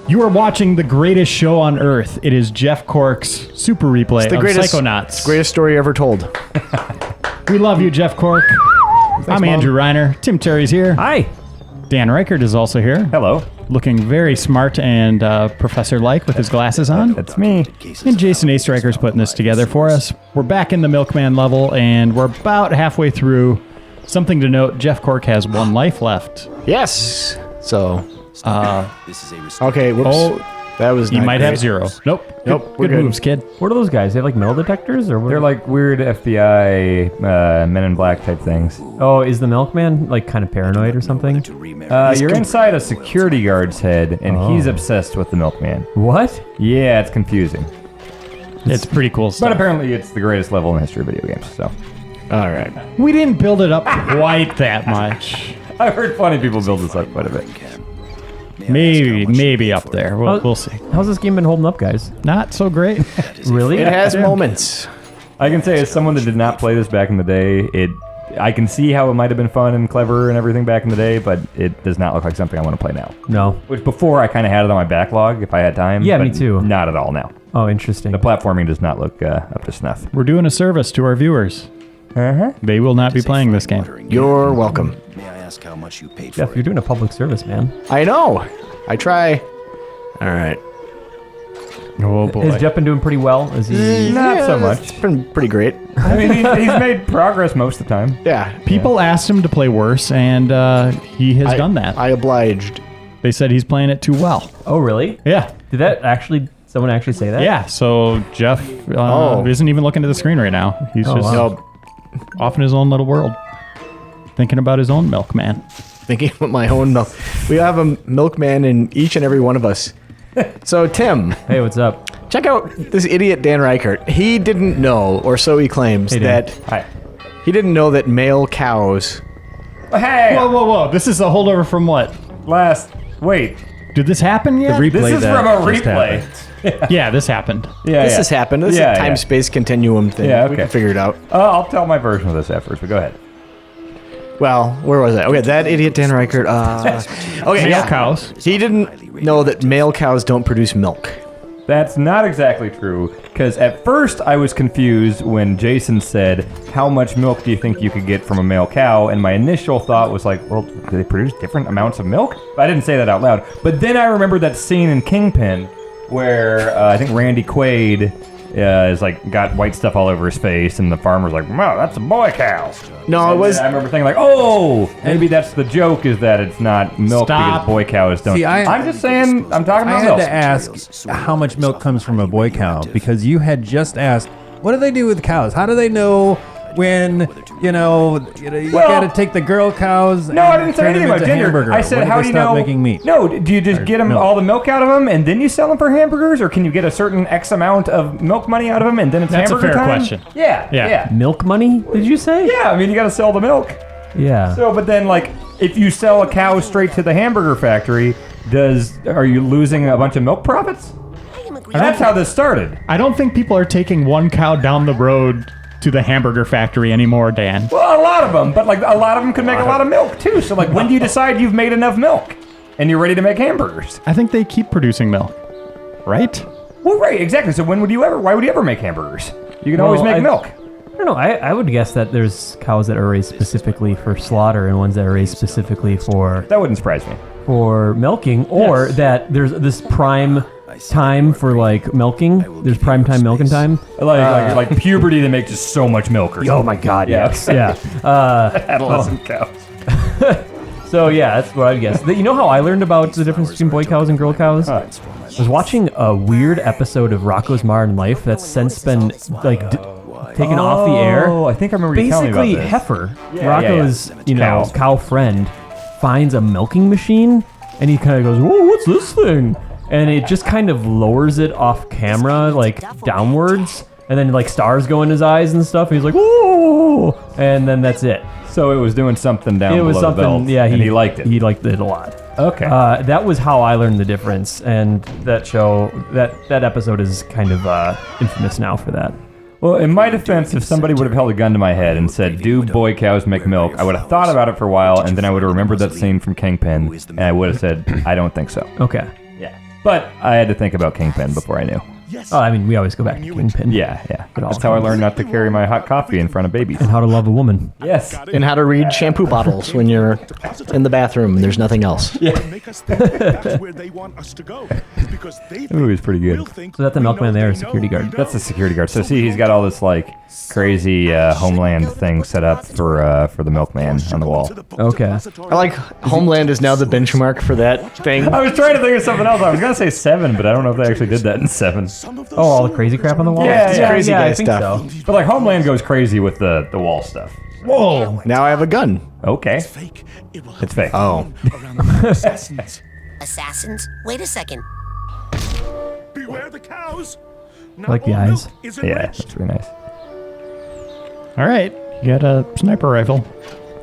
You are watching the greatest show on earth. It is Jeff Cork's Super Replay of Psychonauts. Greatest story ever told. We love you, Jeff Cork. I'm Andrew Reiner. Tim Terry's here. Hi. Dan Ryckert is also here. Hello. Looking very smart and professor-like with his glasses on. That's me. And Jason A. Stryker's putting this together for us. We're back in the Milkman level, and we're about halfway through. Something to note, Jeff Cork has one life left. Yes. So... okay, whoops. Oh, that was you not might great. have zero. Nope. Good moves, kid. What are those guys? They have like metal detectors, or what? They're like weird FBI Men in Black type things. Oh, is the milkman like kind of paranoid or something? You're inside a security guard's head, and he's obsessed with the milkman. What? Yeah, it's confusing. It's pretty cool stuff. But apparently, it's the greatest level in the history of video games. So, All right. We didn't build it up quite that much. I've heard funny people build this up quite a bit. Maybe up there. We'll see. How's this game been holding up, guys? Not so great. Really? It has moments. I can say, as someone that did not play this back in the day, I can see how it might have been fun and clever and everything back in the day, but it does not look like something I want to play now. No. Which before I kind of had it on my backlog if I had time. Yeah, but me too. Not at all now. Oh, interesting. The platforming does not look up to snuff. We're doing a service to our viewers. They will not be playing this game. You're welcome. May I ask how much you paid Jeff, for you're doing a public service, man. I know. I try. All right. Oh boy. Has Jeff been doing pretty well? Is he? Not so much. It's been pretty great. I mean, he's made progress most of the time. Yeah. People asked him to play worse, and he has done that. I obliged. They said he's playing it too well. Oh, really? Yeah. Did that actually? Someone actually say that? Yeah. So Jeff isn't even looking at the screen right now. He's just Wow. off in his own little world, thinking about his own milkman. Thinking about my own milk. We have a milkman in each and every one of us. So, Tim, Hey, what's up? check out this idiot Dan Ryckert. He didn't know, or so he claims, Dan. that Hi. he didn't know that male cows... Hey! Whoa. This is a holdover from what? Wait. Did this happen yet? This is from a replay. Yeah, this happened. Yeah, This has happened. This is a time-space continuum thing. Yeah, We okay. can figure it out. I'll tell my version of this afterwards, but go ahead. Well, where was I? Okay, that idiot Dan Ryckert. Okay, Male yeah. cows. He didn't know that male cows don't produce milk. That's not exactly true, because at first I was confused when Jason said, how much milk do you think you could get from a male cow? And my initial thought was like, well, do they produce different amounts of milk? But I didn't say that out loud. But then I remembered that scene in Kingpin where I think Randy Quaid is like got white stuff all over his face, and the farmer's like, wow, that's a boy cow. No, it And was... then I remember thinking like, oh, maybe that's the joke, is that it's not milk Stop. because boy cows don't. See, I'm just saying, I'm talking I about had milk. to ask how much milk comes from a boy cow, because you had just asked, what do they do with cows? How do they know when, you got to take the girl cows No, I and didn't say turn anything them about into gender. hamburger? I said, When do how they do you stop know? making meat? No, do you just get them milk. all the milk out of them and then you sell them for hamburgers, or can you get a certain X amount of milk money out of them and then it's That's a hamburger fair time? question. Yeah. Milk money? Did you say? Yeah, I mean, you got to sell the milk. Yeah. So, but then, like, if you sell a cow straight to the hamburger factory, are you losing a bunch of milk profits? That's how this started. I don't think people are taking one cow down the road to the hamburger factory anymore, Dan. Well, a lot of them, but like a lot of them could make a lot of milk too. So, like, when do you decide you've made enough milk and you're ready to make hamburgers? I think they keep producing milk, right? Well, right, exactly. So, why would you ever make hamburgers? You can always Well, make milk. I don't know. I would guess that there's cows that are raised specifically for slaughter and ones that are raised specifically for That wouldn't surprise me. milking, or that there's this prime time for like milking. There's prime time milking time. Like puberty, they make just so much milk. Or Oh something. my God! Yeah. Yes. Yeah. Adolescent cows. So yeah, that's what I'd guess. You know how I learned about the difference between boy cows and girl cows? I was watching a weird episode of Rocko's Modern Life that's since been like taken off the air. Oh, I think I remember you telling me Basically, about this. Heifer, Yeah, Rocco's yeah. Cows. cow friend, finds a milking machine, and he kind of goes, "Whoa, what's this thing?" And it just kind of lowers it off camera, like downwards, and then like stars go in his eyes and stuff. And he's like, "Whoa!" And then that's it. So it was doing something down It was below the something, belt, yeah. and he liked it. He liked it a lot. Okay. That was how I learned the difference, and that show, that episode is kind of infamous now for that. Well, in my defense, if somebody would have held a gun to my head and said, do boy cows make milk, I would have thought about it for a while, and then I would have remembered that scene from Kingpin, and I would have said, I don't think so. Okay. Yeah. But I had to think about Kingpin before I knew. Oh, I mean, we always go back to Kingpin. Yeah. It all That's how I comes. learned not to carry my hot coffee in front of babies. And how to love a woman. Yes. And how to read shampoo bottles when you're in the bathroom and there's nothing else. Make us think that's where they want us to go. Because they Ooh, he's pretty good. we'll think So that the we milkman know there, they security know guard. we That's the know. security guard. So see, he's got all this like crazy Homeland thing set up for the milkman on the wall. Okay. I like Homeland is now the benchmark for that thing. I was trying to think of something else. I was gonna say 7, but I don't know if they actually did that in 7. Oh, all the crazy crap on the wall? Yeah, crazy I guy think stuff. so. But like Homeland goes crazy with the wall stuff. Whoa! Now I have a gun. Okay. Fake. It will It's fake. Oh. around the assassins. Assassins? Wait a second. Beware the cows. I like the all eyes. milk is Yeah, enriched. that's really nice. All right, you got a sniper rifle.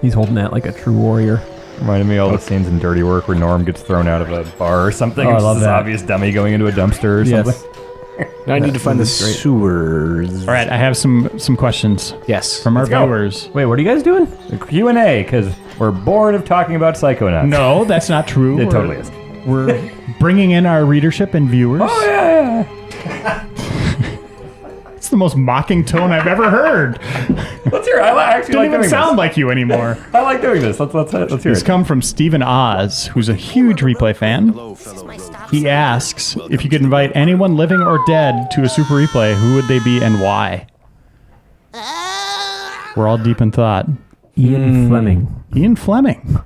He's holding that like a true warrior. Reminded me of all the scenes in Dirty Work where Norm gets thrown out of a bar or something. Oh, I It's love this that. obvious dummy going into a dumpster or Yes. something. Now I need to find the sewers. All right, I have some questions Yes. from our Let's go. viewers. Wait, what are you guys doing? The Q&A, because we're bored of talking about Psychonauts. No, that's not true. It totally is. We're bringing in our readership and viewers. Oh, yeah. It's the most mocking tone I've ever heard. Let's hear it. I actually Didn't like even doing sound this. like you anymore. I like doing this. Let's hear It's it. come from Stephen Oz, who's a huge replay fan. He asks if you could invite anyone living or dead to a Super Replay, who would they be and why? We're all deep in thought. Ian Fleming. Ian Fleming.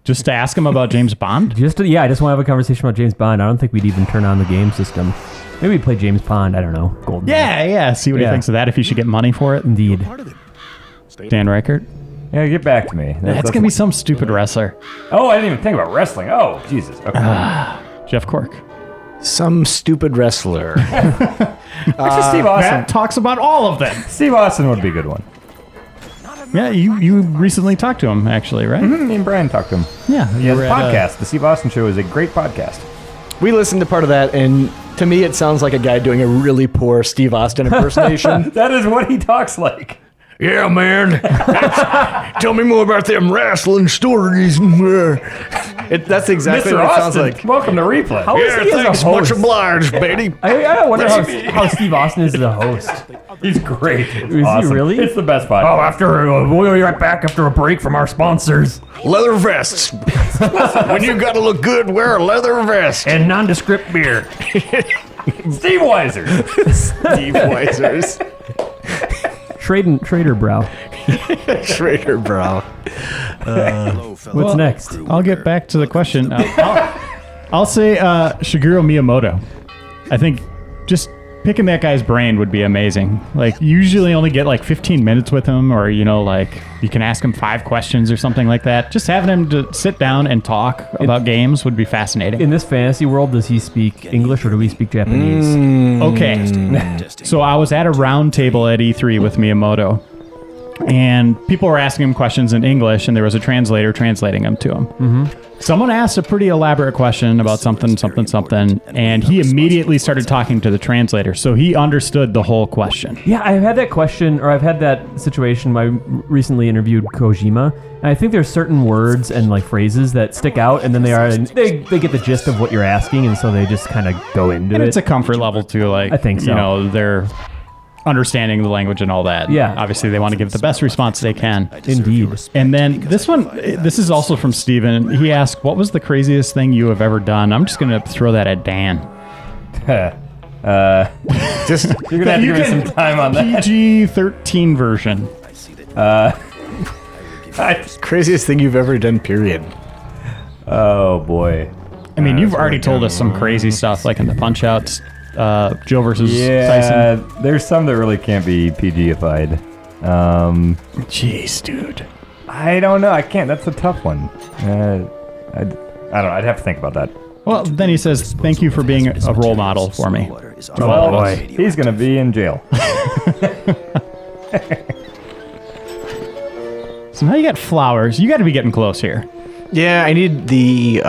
Just to ask him about James Bond? I just want to have a conversation about James Bond. I don't think we'd even turn on the game system. Maybe we'd play James Bond. I don't know. Golden. Yeah. See what he Yeah. thinks of that, if he should get money for it. Indeed. Dan Ryckert. Yeah, get back to me. That's going to be some stupid wrestler. Oh, I didn't even think about wrestling. Oh, Jesus. Okay. Jeff Cork. Some stupid wrestler. Actually, Steve Austin. That talks about all of them. Steve Austin would be a good one. Yeah, you recently talked to him, actually, right? Me and Brian talked to him. Yeah. He has a podcast. The Steve Austin Show is a great podcast. We listened to part of that, and to me, it sounds like a guy doing a really poor Steve Austin impersonation. That is what he talks like. Yeah, man. Tell me more about them wrestling stories. That's exactly Mr. what it sounds Austin, like. welcome to Replay. How is he as a host? obliged, baby. I wonder how Steve Austin is as a host. He's great. It's he awesome. really? It's the best podcast. We'll be right back after a break from our sponsors. Leather vests. When you gotta look good, wear a leather vest. And nondescript beer. Steve Weiser. Steve Weisers. Trader brow. Schrader, bro. What's next? I'll get back to the question. I'll say Shigeru Miyamoto. I think just picking that guy's brain would be amazing. Like, you usually only get like 15 minutes with him, or, like you can ask him 5 questions or something like that. Just having him to sit down and talk about games would be fascinating. In this fantasy world, does he speak English or do we speak Japanese? Okay. So I was at a round table at E3 with Miyamoto, and people were asking him questions in English, and there was a translator translating them to him. Mm-hmm. Someone asked a pretty elaborate question about something, and he immediately started talking to the translator, so he understood the whole question. Yeah, I've had that question, or I've had that situation. I recently interviewed Kojima, and I think there's certain words and like phrases that stick out, and then they get the gist of what you're asking, and so they just kind of go into And it. it's a comfort level, too. Like, I think so. They're understanding the language and all that. Yeah. Obviously, they want to give the best response they can. Indeed. And then this is also from Steven. He asked, what was the craziest thing you have ever done? I'm just going to throw that at Dan. Just You're going to have to give me some time on that. PG-13 version. craziest thing you've ever done, period. Oh, boy. I mean, you've already told us some crazy stuff, like in the Punch-Outs, Joe versus Yeah, Tyson. there's some that really can't be PG-ified. Jeez, dude. I don't know. I can't. That's a tough one. I don't know. I'd have to think about that. Well, then he says, thank you for being a role model for me. Oh, boy. He's going to be in jail. So now you got flowers. You got to be getting close here. Yeah, I need the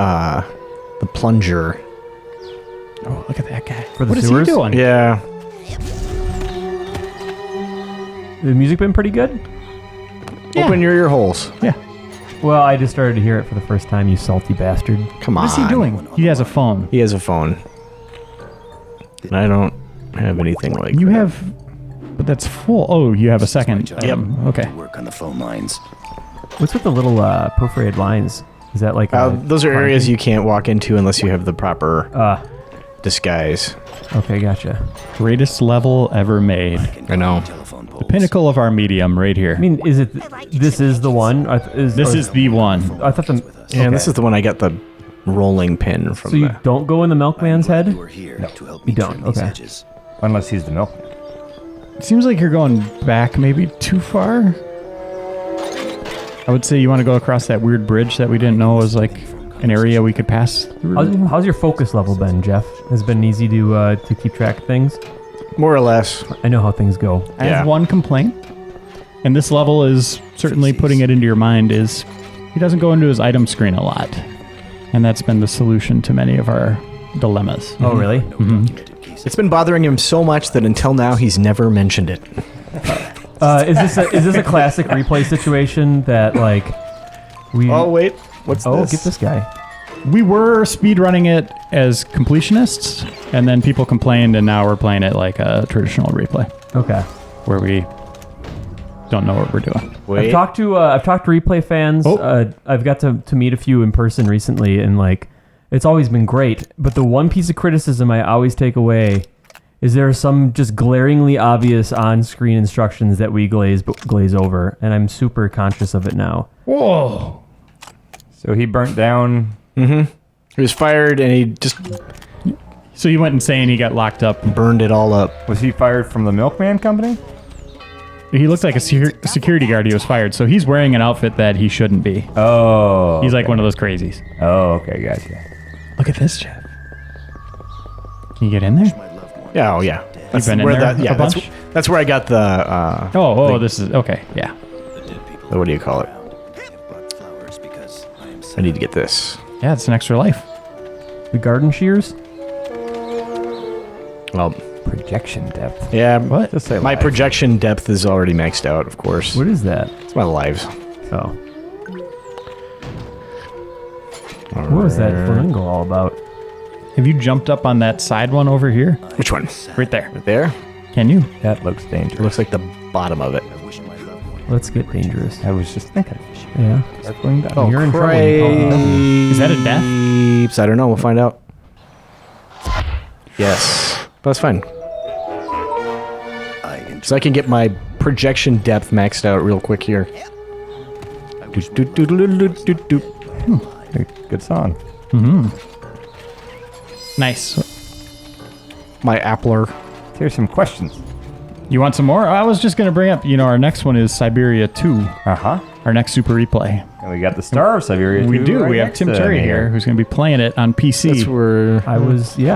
plunger. Oh, look at that guy. For the What is sewers? he doing? Yeah. The music been pretty good? Yeah. Open your ear holes. Yeah. Well, I just started to hear it for the first time, you salty bastard. Come on. What's he doing? He has a phone. He has a phone. And I don't have anything like You that. have... But that's full. Oh, you have a second. Okay. Work on the phone lines. What's with the little perforated lines? Is that like... Those are areas you can't walk into unless you have the proper disguise. Okay, gotcha. Greatest level ever made. I know. The pinnacle of our medium right here. I mean, is it... This is the one? This is the one. I thought the... Yeah, and this is the one I got the rolling pin from. So you don't go in the milkman's head? You are here to help me You don't, trim these okay. edges. Unless he's the milkman. It seems like you're going back maybe too far. I would say you want to go across that weird bridge that we didn't know was like an area we could pass through. How's your focus level been, Jeff? Has it been easy to keep track of things? More or less. I know how things go. I have one complaint, and this level is certainly putting it into your mind, is he doesn't go into his item screen a lot. And that's been the solution to many of our dilemmas. Oh, really? It's been bothering him so much that until now he's never mentioned it. Is this a classic replay situation that like we? Oh wait, what's this? Get this guy. We were speedrunning it as completionists, and then people complained, and now we're playing it like a traditional replay, Okay. where we don't know what we're doing. Wait. I've talked to replay fans. Oh. I've got to meet a few in person recently, and like it's always been great. But the one piece of criticism I always take away is there are some just glaringly obvious on-screen instructions that we glaze over, and I'm super conscious of it now. Whoa! So he burnt down. He was fired and he just So you went insane. He got locked up. burned it all up. Was he fired from the milkman company? He looked like a security guard. He was fired, so he's wearing an outfit that he shouldn't be. Oh. He's like one of those crazies. Oh, okay, gotcha. Look at this, Jeff. Can you get in there? Yeah, oh yeah. That's been in where there that, yeah, a bunch? that's where I got the This is okay. Yeah. what do you call it? Brought flowers because I am I need to get this. Yeah, it's an extra life. The garden shears. Well, Projection depth. yeah, What? Just say my live. projection depth is already maxed out, of course. What is that? It's my lives. Oh. What was that flamingo all about? Have you jumped up on that side one over here? Which one? Right there. Right there? Can you? That looks It dangerous. looks like the bottom of it. Let's get dangerous. I was just thinking. Yeah. Start going down. You're in trouble when you call it double. Is that a death? I don't know. We'll find out. Yes. But that's fine. So I can get my projection depth maxed out real quick here. Good song. Nice. My Appler. Here's some questions. You want some more? I was just going to bring up, our next one is Siberia 2, Uh-huh. our next super replay. And we got the star of Siberia. We too, do. right We have next Tim to Turi me here, who's going to be playing it on PC. That's where I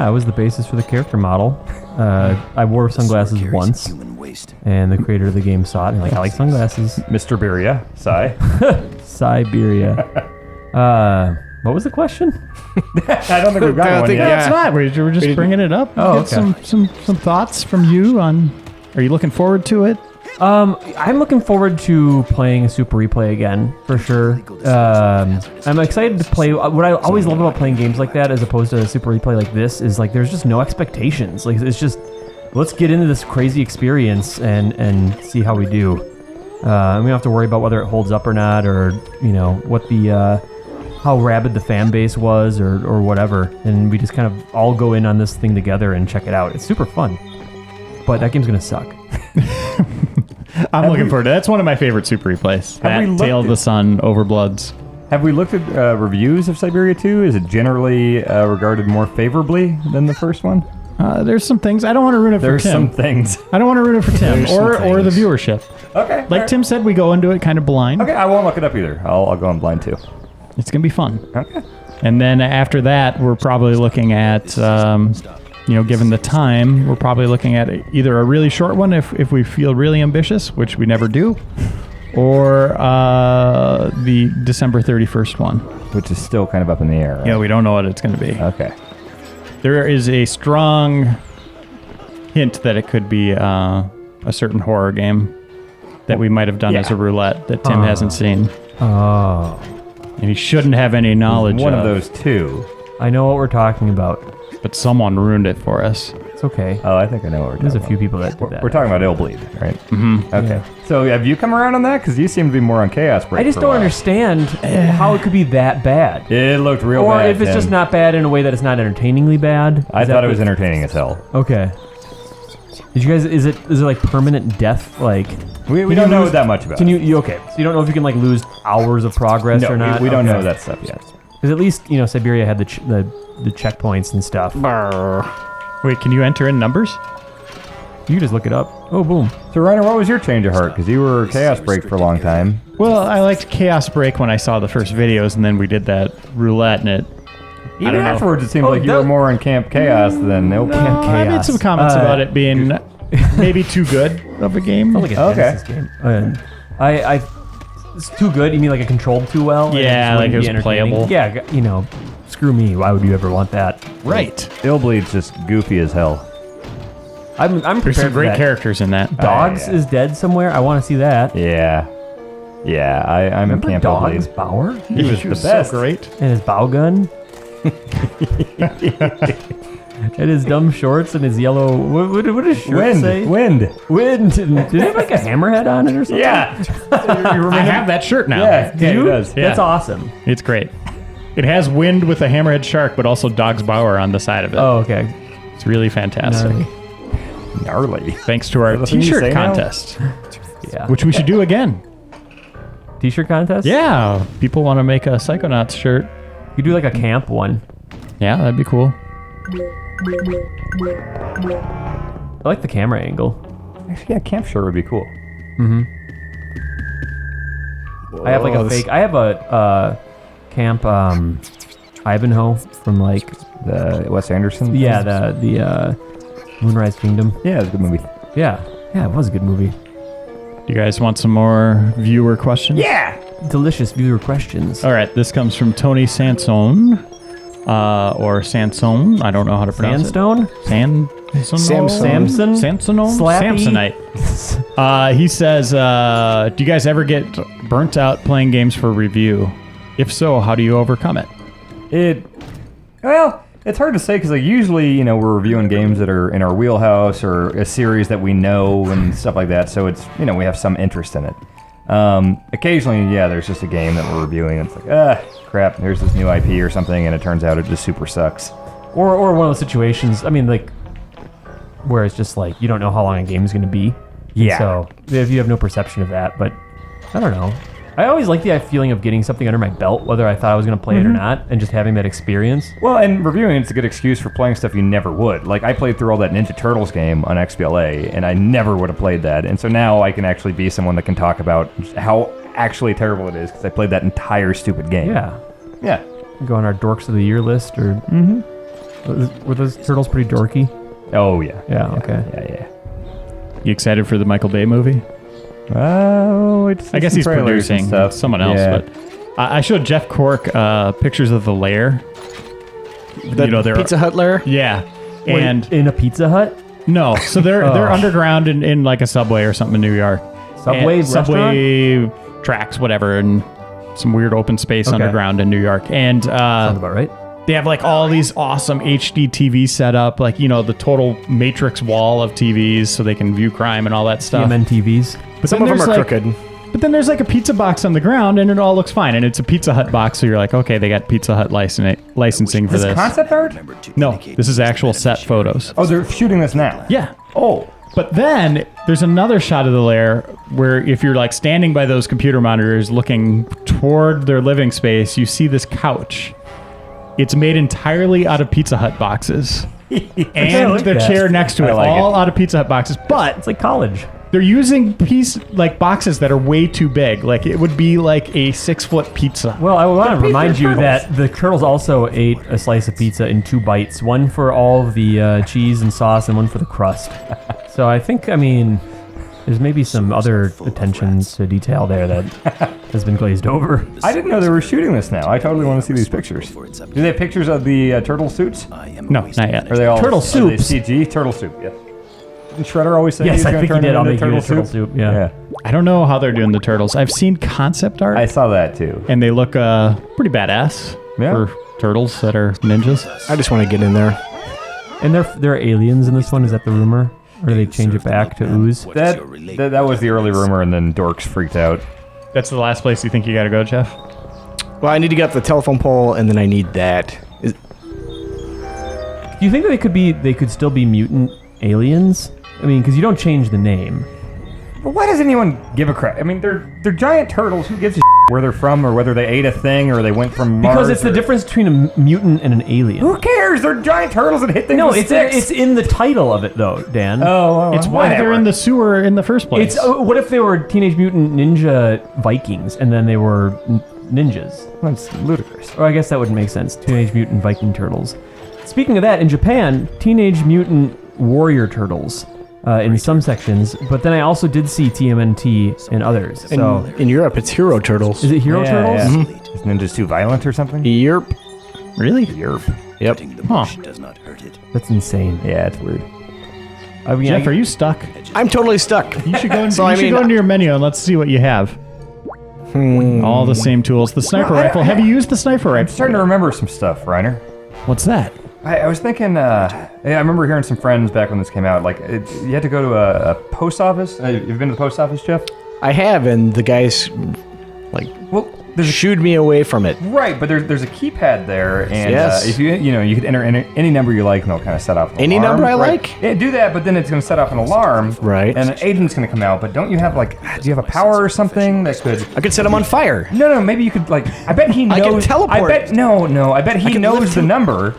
was the basis for the character model. I wore sunglasses once, Human waste. and the creator of the game saw it and like, I like sunglasses. Mr. Beria. Sigh. Siberia. What was the question? I don't think we've got I one think- yet. yeah. It's not. We're just bringing it up. Oh, Get okay. some thoughts from you on. Are you looking forward to it? I'm looking forward to playing a Super Replay again, for sure. I'm excited to play. What I always love about playing games like that, as opposed to a Super Replay like this, is like there's just no expectations. Like it's just let's get into this crazy experience and see how we do. We don't have to worry about whether it holds up or not, or what the how rabid the fan base was, or whatever. And we just kind of all go in on this thing together and check it out. It's super fun. But that game's gonna suck. I'm looking forward to it. That's one of my favorite super replays. Have we That, looked Tale of at- the Sun, Overbloods. Have we looked at reviews of Siberia 2? Is it generally regarded more favorably than the first one? There's some things. I don't want to ruin it There's for Tim. some things. I don't want to ruin it for Tim There's some or the things. viewership. Okay. Like Tim said, we go into it kind of blind. Okay, I won't look it up either. I'll go on blind too. It's going to be fun. Okay. And then after that, we're probably looking at, given the time, we're probably looking at either a really short one if we feel really ambitious, which we never do, or the December 31st one. Which is still kind of up in the air. Right? Yeah, we don't know what it's going to be. Okay. There is a strong hint that it could be a certain horror game that we might have done as a roulette that Tim hasn't seen. Oh. And he shouldn't have any knowledge One of those two. I know what we're talking about. But someone ruined it for us. It's okay. Oh, I think I know what we're talking There's a about. few people that did that. We're talking about Illbleed, right? Mm-hmm. Okay. Yeah. So have you come around on that? Because you seem to be more on Chaos Break. I just for a don't while. understand how it could be that bad. It looked real Or bad. if it's Tim. just not bad in a way that it's not entertainingly bad. I Is that thought it was the- entertaining as hell. Okay. Did you guys? Is it like permanent death? Like We can don't you know lose- that much about Can it. you okay? So you don't know if you can like lose hours of progress No, or not. we don't Okay. know that stuff yet. Because at least Siberia had the checkpoints and stuff. Wait, can you enter in numbers? You can just look it up. Oh, boom. So Reiner, what was your change of heart? Because you were Chaos Break for a long time. Well, I liked Chaos Break when I saw the first videos, and then we did that roulette, and it... Even don't know. afterwards, it seemed Oh, like you that- were more in Camp Chaos than no Camp Chaos. I made some comments about it being maybe too good of a game. Like a Okay. Genesis game. I it's too good. You mean like it controlled too well? and Yeah, just like wouldn't it be was entertaining? playable. Yeah, screw me. Why would you ever want that? Right. Illbleed's just goofy as hell. I'm There's prepared some for great that. characters in that. Dogs yeah. is dead somewhere. I want to see that. Yeah. Yeah, I'm in Remember Camp Dogs Illbleed. Bauer He was the best. So great. and his bow gun? And his dumb shorts and his yellow. What did his shirt say? Wind. Wind. Did it have like a hammerhead on it or something? Yeah. I have that shirt now. Yeah, Do you? he does. Yeah. That's awesome. It's great. It has wind with a hammerhead shark, but also Dog's Bauer on the side of it. Oh, okay. It's really fantastic. Gnarly. Gnarly. Thanks to our Is that the thing you t-shirt say now? contest, Yeah. which we should do again. T-shirt contest? Yeah, people want to make a Psychonauts shirt. You do like a camp one. Yeah, that'd be cool. I like the camera angle. Actually, yeah, camp shirt would be cool. I have like a fake. I have a camp Ivanhoe from like The Wes Anderson. yeah the Moonrise Kingdom. Yeah, it's a good movie. Yeah, it was a good movie. You guys want some more viewer questions? Yeah. Delicious viewer questions. All right, this comes from Tony Sansone, or Sansone. I don't know how to pronounce Sandstone? it. Samson. Samson? Samsonone? Slappy? Samsonite. He says, do you guys ever get burnt out playing games for review? If so, how do you overcome it? Well, it's hard to say because like usually we're reviewing games that are in our wheelhouse or a series that we know and stuff like that. So it's we have some interest in it. Occasionally, yeah, there's just a game that we're reviewing and it's like crap, there's this new IP or something and it turns out it just super sucks. Or one of those situations. I mean, like where it's just like you don't know how long a game is going to be. Yeah. So if you have no perception of that, but I don't know. I always like the feeling of getting something under my belt, whether I thought I was going to play it or not, and just having that experience. Well, and reviewing it's a good excuse for playing stuff you never would. Like I played through all that Ninja Turtles game on XBLA, and I never would have played that. And so now I can actually be someone that can talk about how actually terrible it is because I played that entire stupid game. Yeah. Yeah. Go on our Dorks of the Year list, or were those turtles pretty dorky? Oh yeah. Yeah. Okay. Yeah. You excited for the Michael Bay movie? Oh, it's I guess some he's trailers and producing stuff. someone else, Yeah. but I showed Jeff Cork pictures of the lair. The Pizza Hut lair? Yeah. Wait, And in a Pizza Hut, no, so they're Oh. underground in like a subway or something in New York. Subway And subway tracks, whatever, and some weird open space Okay. underground in New York. And sounds about right. they have like all these awesome HD TVs set up, like the total matrix wall of TVs, so they can view crime and all that stuff. TMN TVs. But Some then of them there's, are like- crooked. But then there's like a pizza box on the ground, and it all looks fine. And it's a Pizza Hut box, so you're like, okay, they got Pizza Hut licensing for This this. concept art? No, this is actual set photos. Oh, they're shooting this now. Yeah. Oh. But then there's another shot of the lair where if you're like standing by those computer monitors looking toward their living space, you see this couch. It's made entirely out of Pizza Hut boxes. And like the that. chair next to it, I like all it. out of Pizza Hut boxes. But It's like college. they're using boxes that are way too big. Like it would be like a 6-foot pizza. Well, I want to remind you that the turtles also ate a slice of pizza in 2 bites, one for all the cheese and sauce and one for the crust. So I think, there's maybe some other attention to detail there that has been glazed over. I didn't know they were shooting this now. I totally want to see these pictures. Do they have pictures of the turtle suits? No, not yet. Are they all Turtle are they soups. CG turtle soup? Yes. Didn't Shredder always say Yes, he's I going to think he turn did. it I'll into make you turtle a turtle soup? soup. Yeah. I don't know how they're doing the turtles. I've seen concept art, I saw that too. and they look pretty badass Yeah. for turtles that are ninjas. I just want to get in there. And there are aliens in this one. Is that the rumor? Or do they change it back to ooze? That was the early rumor, and then Dorks freaked out. That's the last place you think you got to go, Jeff? Well, I need to get up the telephone pole, and then I need that. Do you think they could still be mutant aliens? I mean, because you don't change the name. But why does anyone give a crap? I mean, they're giant turtles. Who gives a where they're from, or whether they ate a thing, or they went from Mars? Because it's the difference between a mutant and an alien. Who cares? They're giant turtles that hit things No, with sticks. it's in the title of it though, Dan. It's why they're in the sewer in the first place. It's what if they were Teenage Mutant Ninja Vikings and then they were ninjas? That's ludicrous. Or I guess that would make sense. Teenage Mutant Viking Turtles. Speaking of that, in Japan, Teenage Mutant Warrior Turtles in some sections, but then I also did see TMNT in others. So In Europe, it's Hero Turtles. is it Hero Turtles? Is ninjas too violent or something? Yerp. really? Yep. The bush does not hurt it. That's insane. Yeah, it's weird. I mean, Jeff, are you stuck? I'm totally stuck. You should go, So, I mean, go into your menu and let's see what you have. All the same tools. The sniper rifle. Have you used the sniper I'm rifle? starting to remember some stuff, Reiner. What's that? I was thinking, I remember hearing some friends back when this came out, like, you had to go to a post office. You've been to the post office, Jeff? I have, and the guys, like, Well, there's shooed me away from it. right, but there's a keypad there, and Yes. if you could enter any number you like, and it'll kind of set off an Any alarm. number I Right. like? Yeah, do that, but then it's going to set off an alarm. Right. And an agent's going to come out, but don't you have, like, do you have a power or something that could... I could set him on fire. No, maybe you could, like, I bet he knows... I can teleport. I bet he can knows lift the him. number.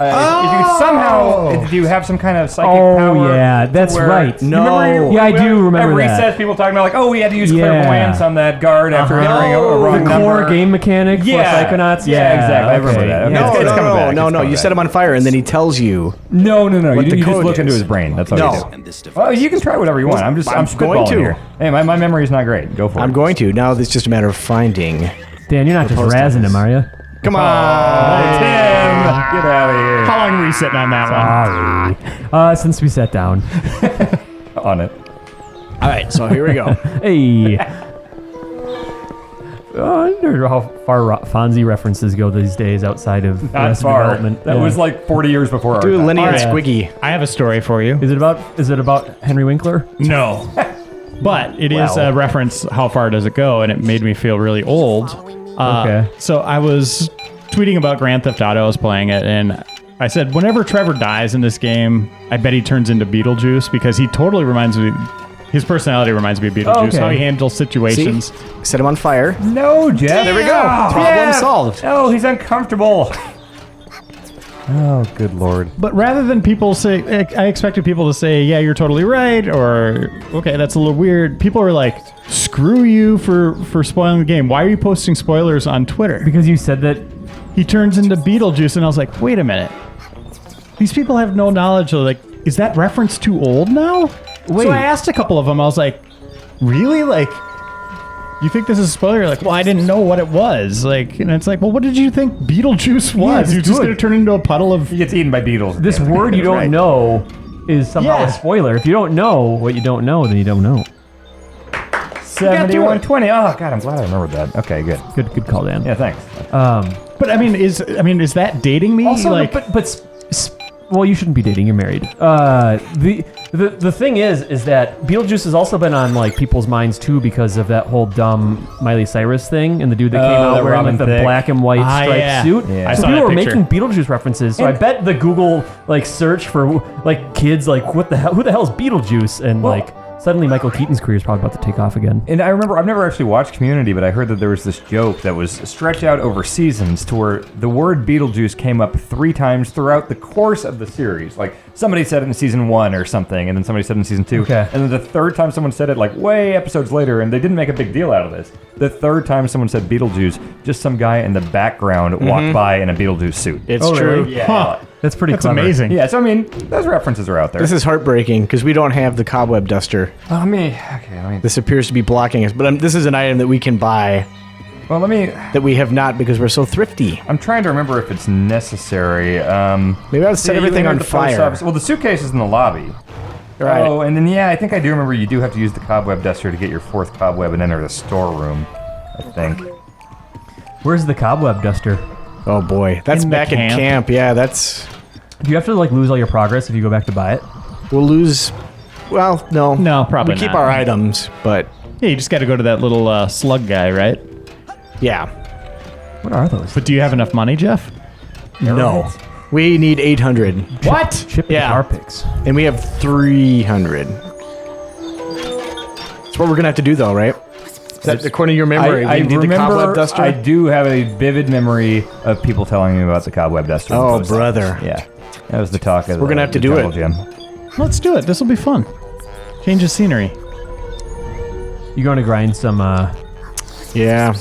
If you could somehow, do you have some kind of psychic Oh, power? yeah, to that's where- right. You No. remember Yeah, I do remember at that. recess, people talking about like, oh, we had to use Yeah. clairvoyance on that guard after entering a wrong The number. core game mechanic Yeah. for Psychonauts? Yeah, exactly. I remember that. Okay. No, It's coming back. It's no. coming You set back. him on fire, and then he tells you. No. You the just code look into is. his brain. That's all No. you do. And this Oh, device you can try whatever you want. I'm I'm spitballing going to. here. Hey, my memory's not great. Go for it. I'm going to. Now it's just a matter of finding. Dan, you're not just post razzing office. him, are you? Come on. Tim, get out of here. How long are we sitting on that one? Since we sat down. On it. All right, so here we go. Hey. I wonder how far Fonzie references go these days outside of Not Arrested far. Development. That Yeah. was like 40 years before our Do time. Lenny and Alright. Squiggy. I have a story for you. Is it about Henry Winkler? No. But it is a reference, how far does it go? And it made me feel really old. Okay. So I was tweeting about Grand Theft Auto. I was playing it, and I said, whenever Trevor dies in this game, I bet he turns into Beetlejuice because he totally reminds me. His personality reminds me of Beetlejuice. Okay. How he handles situations. Set him on fire. No, Jeff. There we go. Problem solved. Oh, he's uncomfortable. Oh, good lord. But rather than people say, I expected people to say, yeah, you're totally right, or okay, that's a little weird. People are like, screw you for spoiling the game. Why are you posting spoilers on Twitter? Because you said that. He turns into Beetlejuice, and I was like, wait a minute. These people have no knowledge. Of, like, is that reference too old now? Wait. So I asked a couple of them. I was like, really? Like, you think this is a spoiler? Like, well, I didn't know what it was. Like, and it's like, well, what did you think Beetlejuice was? it's You're just good. going to turn into a puddle of... He gets eaten by beetles. This word you don't Right. know is somehow Yeah. a spoiler. If you don't know what you don't know, then you don't know. 7120. Oh, God, I'm glad I remembered that. Okay, good. Good call, Dan. Yeah, thanks. But I mean, is that dating me? Also, like, well, you shouldn't be dating. You're married. The thing is that Beetlejuice has also been on like people's minds too because of that whole dumb Miley Cyrus thing and the dude that came Oh, out wearing Robin like the Thicke. black and white striped yeah. suit. Yeah. I So saw people that were picture. making Beetlejuice references. So I bet the Google like search for like kids like what the hell? Who the hell is Beetlejuice? And like suddenly Michael Keaton's career is probably about to take off again. And I remember, I've never actually watched Community, but I heard that there was this joke that was stretched out over seasons to where the word Beetlejuice came up 3 times throughout the course of the series. Like, somebody said it in season 1 or something, and then somebody said it in season 2. Okay. And then the third time someone said it, like, way episodes later, and they didn't make a big deal out of this. The third time someone said Beetlejuice, just some guy in the background walked by in a Beetlejuice suit. It's true. Yeah. huh, That's pretty that's clever. amazing. Yeah, so I mean, those references are out there. This is heartbreaking because we don't have the cobweb duster. Let me, This appears to be blocking us, but this is an item that we can buy well, let me, that we have not because we're so thrifty. I'm trying to remember if it's necessary. Maybe I'll set you everything entered on the post fire. office- Well, the suitcase is in the lobby. Right. Oh, and then I think I do remember you do have to use the cobweb duster to get your 4th cobweb and enter the storeroom. I think. Where's the cobweb duster? Oh boy, that's In the back at camp. camp. Yeah, that's. Do you have to like lose all your progress if you go back to buy it? We'll lose. Well, no. No, probably We keep not. our items, but Yeah, you just got to go to that little slug guy, right? yeah. What are those? But do you have enough money, Jeff? No. We need 800. What? Chip Yeah. guitar picks. And we have 300. That's what we're gonna have to do, though, right? Is that according to your memory? I we need the remember. cobweb duster. I do have a vivid memory of people telling me about the cobweb duster. Oh, brother. Yeah, that was the talk. Of We're gonna have to do it. Gym. Let's do it. This will be fun. Change of scenery. You going to grind some? Yeah.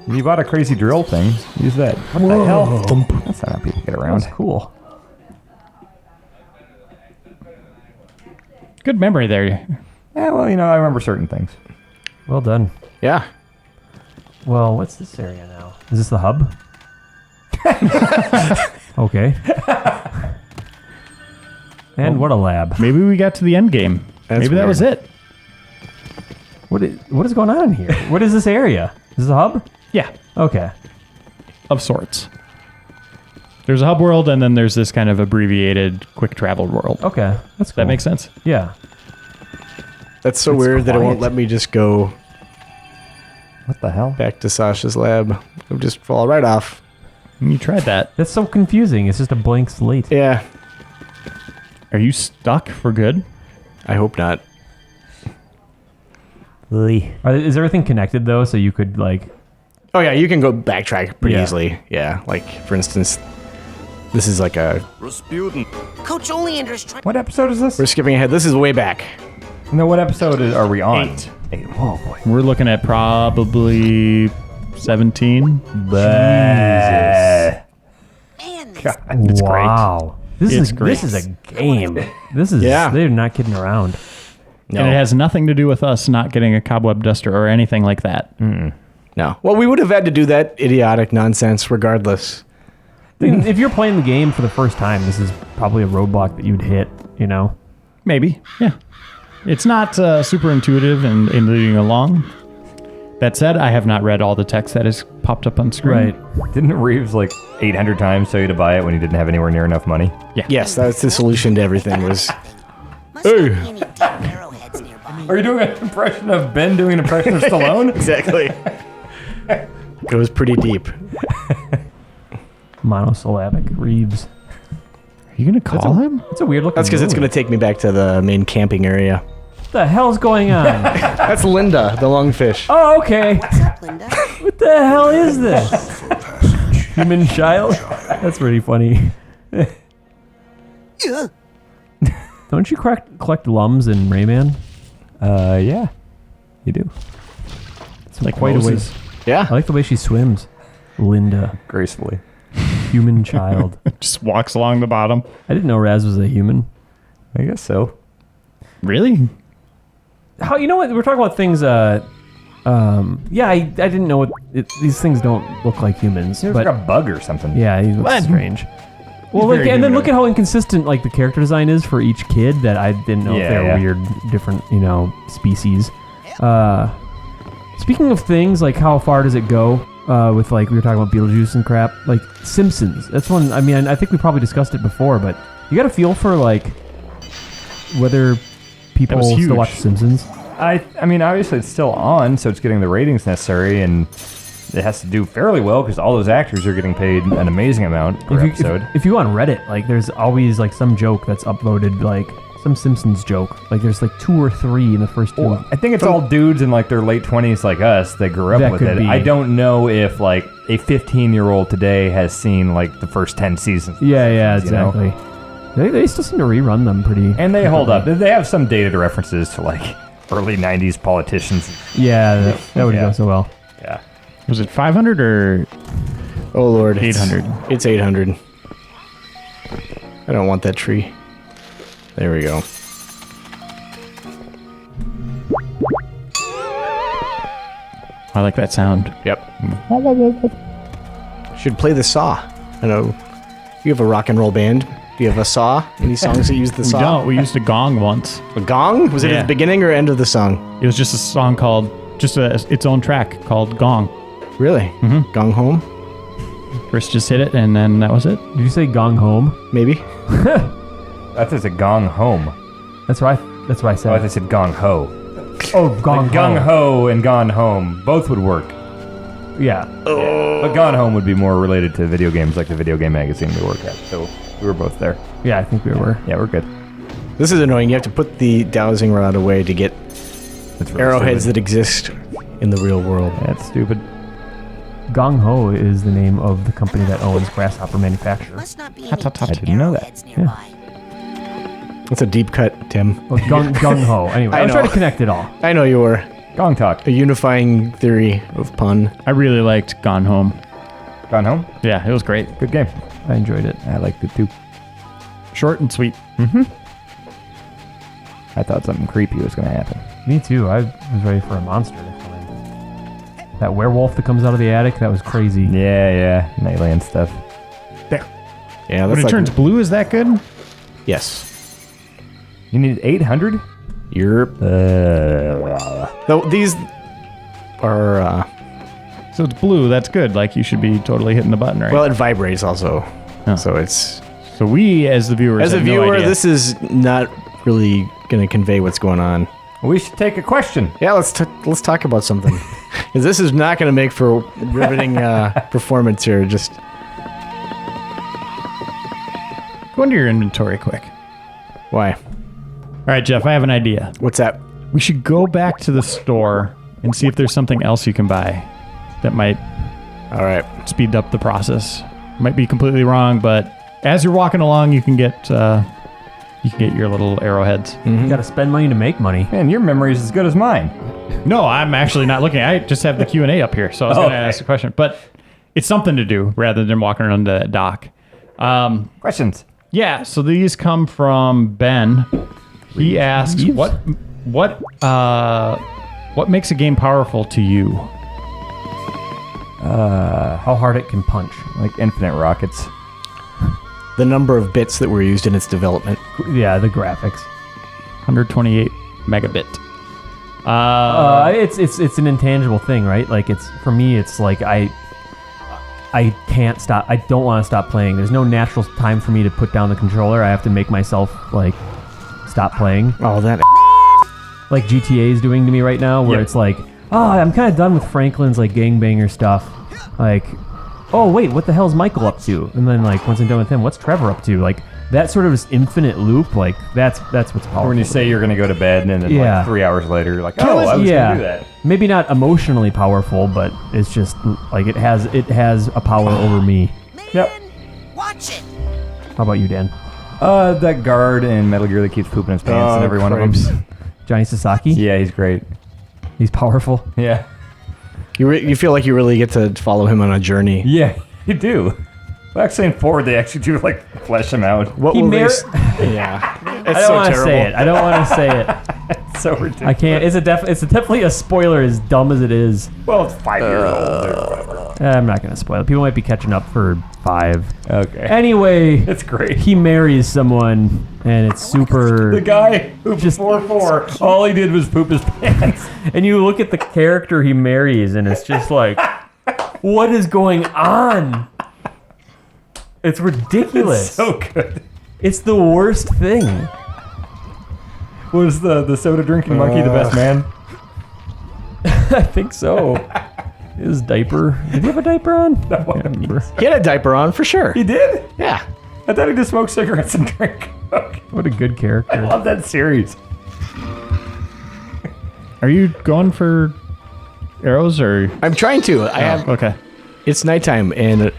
You bought a crazy drill thing. Use that. What the hell? That's not how people get around. That's cool. Good memory there. Yeah, well, I remember certain things. Well done. Yeah. Well, what's this area now? Is this the hub? Okay. And what a lab. Maybe we got to the end game. That's Maybe that weird. was it. What is going on in here? What is this area? Is this a hub? Yeah, Okay. of sorts. There's a hub world, and then there's this kind of abbreviated quick travel world. Okay. That's cool. That makes sense. Yeah. That's so weird that it won't let me just go What the hell? back to Sasha's lab. It'll just fall right off. You tried that. That's so confusing. It's just a blank slate. Yeah. Are you stuck for good? I hope not. Is everything connected though? So you could like. Oh yeah, you can go backtrack pretty Yeah. easily. Yeah, like for instance, this is like a. Rasputin. Coach Oleander's trying. What episode is this? We're skipping ahead. This is way back. No, what episode are we on? 8. 8. Oh boy. We're looking at probably 17. Man, this God, it's great. Wow. This It's is great. This is a game. This is. Yeah. They're not kidding around. No. And it has nothing to do with us not getting a cobweb duster or anything like that. No. Well, we would have had to do that idiotic nonsense regardless. If you're playing the game for the first time, this is probably a roadblock that you'd hit. You know. Maybe, yeah. It's not super intuitive and leading along. That said, I have not read all the text that has popped up on screen. Right. Didn't Reeves like 800 times tell you to buy it when he didn't have anywhere near enough money? Yes, that's the solution to everything. Was must not be any deep arrowheads nearby. Are you doing an impression of Ben doing an impression of Stallone? exactly. Goes pretty deep. Monosyllabic Reeves. Are you going to call him? It's a weird looking. That's because it's going to take me back to the main camping area. What the hell's going on? That's Linda, the lungfish. Oh, okay. Linda. What the hell is this? Human child? That's pretty funny. Yeah. Don't you collect lums in Rayman? Yeah. You do. It's like quite a way. Yeah. I like the way she swims. Linda, Gracefully. human child. Just walks along the bottom. I didn't know Raz was a human. I guess so. Really? How you know what we're talking about things? Yeah, I didn't know what these things don't look like humans. It's But like a bug or something. yeah, he looks What? strange. Well, like, very and then look humanoid. at how inconsistent like the character design is for each kid. That I didn't know if they were Yeah. weird, different, species. Speaking of things, like how far does it go with like we were talking about Beetlejuice and crap? Like Simpsons. That's one. I mean, I think we probably discussed it before, but you got to feel for like whether people was still huge. watch Simpsons. I mean, obviously it's still on, so it's getting the ratings necessary, and it has to do fairly well because all those actors are getting paid an amazing amount per episode. If you go on Reddit, like there's always like some joke that's uploaded, like some Simpsons joke. Like there's like 2 or 3 in the first 2. I think it's all dudes in like their late 20s like us that grew up That with could it. be. I don't know if like a 15-year-old today has seen like the first 10 seasons. Yeah, you know? exactly. They still seem to rerun them pretty. And they hold up. They have some dated references to like early 90s politicians. Yeah, that would Yeah. go so well. Yeah. Was it 500 or Oh Lord. 800? It's 800. I don't want that tree. There we go. I like that sound. Yep. Should play the saw. I know you have a rock and roll band. Do Do you have a saw? Any songs that use the We saw? don't. We used a gong once. A gong? Was it Yeah. at the beginning or end of the song? It was just a song called, its own track called Gong. Really? Mm-hmm. Gong home? Chris just hit it, and then that was it. Did you say gong home? Maybe. That's just a gong home. That's what I Oh, said. I said gong ho. Oh, gong Like gung home. ho and gone home. Both would work. Yeah. But gone home would be more related to video games, like the video game magazine we work at. So we were both there. Yeah, I think we were. Yeah, we're good. This is annoying. You have to put the dowsing rod away to get That's really arrowheads stupid. that exist in the real world. That's stupid. Gong Ho is the name of the company that owns Grasshopper Manufacturer. Must not be Hot, any hot, hot. deep I didn't know that. arrowheads nearby. That's a deep cut, Tim. Oh, Gung Ho. Anyway, I was know. trying to connect it all. I know you were. Gong talk. A unifying theory of pun. I really liked Gone Home. Gone home? Yeah, it was great. Good game. I enjoyed it. I liked it too. Short and sweet. I thought something creepy was going to happen. Me too. I was ready for a monster to come in. That werewolf that comes out of the attic, that was crazy. Yeah. Alien stuff. There. Yeah, When that's it like, turns blue, is that good? yes. You needed 800? You're. Though these are. So it's blue, that's good. Like, you should be totally hitting the button, right? Well, it vibrates also. Oh. So it's. so we, as the viewers, As a have no viewer, idea. this is not really going to convey what's going on. We should take a question. Yeah, let's talk about something. 'Cause this is not going to make for riveting performance here. Just Go into your inventory quick. why? All right, Jeff, I have an idea. What's that? We should go back to the store and see if there's something else you can buy that might All right. speed up the process. Might be completely wrong, but as you're walking along, you can get your little arrowheads. You gotta spend money to make money. Man, your memory is as good as mine. No, I'm actually not looking. I just have the Q&A up here, so I was going to Okay. ask a question. But it's something to do rather than walking around the dock. Questions. Yeah, so these come from Ben. He asks, what makes a game powerful to you? How hard it can punch. Like infinite rockets. The number of bits that were used in its development. Yeah, the graphics. 128 megabit. It's an intangible thing, right? Like for me, it's like I can't stop. I don't want to stop playing. There's no natural time for me to put down the controller. I have to make myself like stop playing. Oh, that. Like GTA is doing to me right now, where Yep. it's like, I'm kind of done with Franklin's like gangbanger stuff. Like, oh wait, what the hell's Michael up to? And then like once I'm done with him, what's Trevor up to? Like that sort of infinite loop. Like that's what's powerful. Or when you say you're going to go to bed and then Yeah. like 3 hours later, you're like, oh, I was going to do that. Maybe not emotionally powerful, but it's just like it has a power over me. Yep. Watch it. How about you, Dan? That guard in Metal Gear that keeps pooping his pants in every one of them. Johnny Sasaki? Yeah, he's great. He's powerful. Yeah. You feel like you really get to follow him on a journry. Yeah, you do. Well, actually, in 4, they actually do like flesh him out. What He will mer- Yeah. It's I don't so want to terrible. say it. I don't want to say it. It's so ridiculous. I can't. It's definitely a spoiler, as dumb as it is. Well, it's 5 years old or whatever. I'm not gonna spoil it. People might be catching up for 5. Okay. Anyway, It's great. he marries someone, and it's super. The guy who Just- before 4, all he did was poop his pants. And you look at the character he marries, and it's just like, what is going on? It's ridiculous. So good. It's the worst thing. Was the soda drinking monkey the best man? I think so. His diaper. Did he have a diaper on? I can't remember. He had a diaper on for sure. He did? Yeah. I thought he just smoked cigarettes and drank Coke. What a good I character. love that series. Are you going for arrows or? I'm trying to. I have. Okay. It's nighttime, and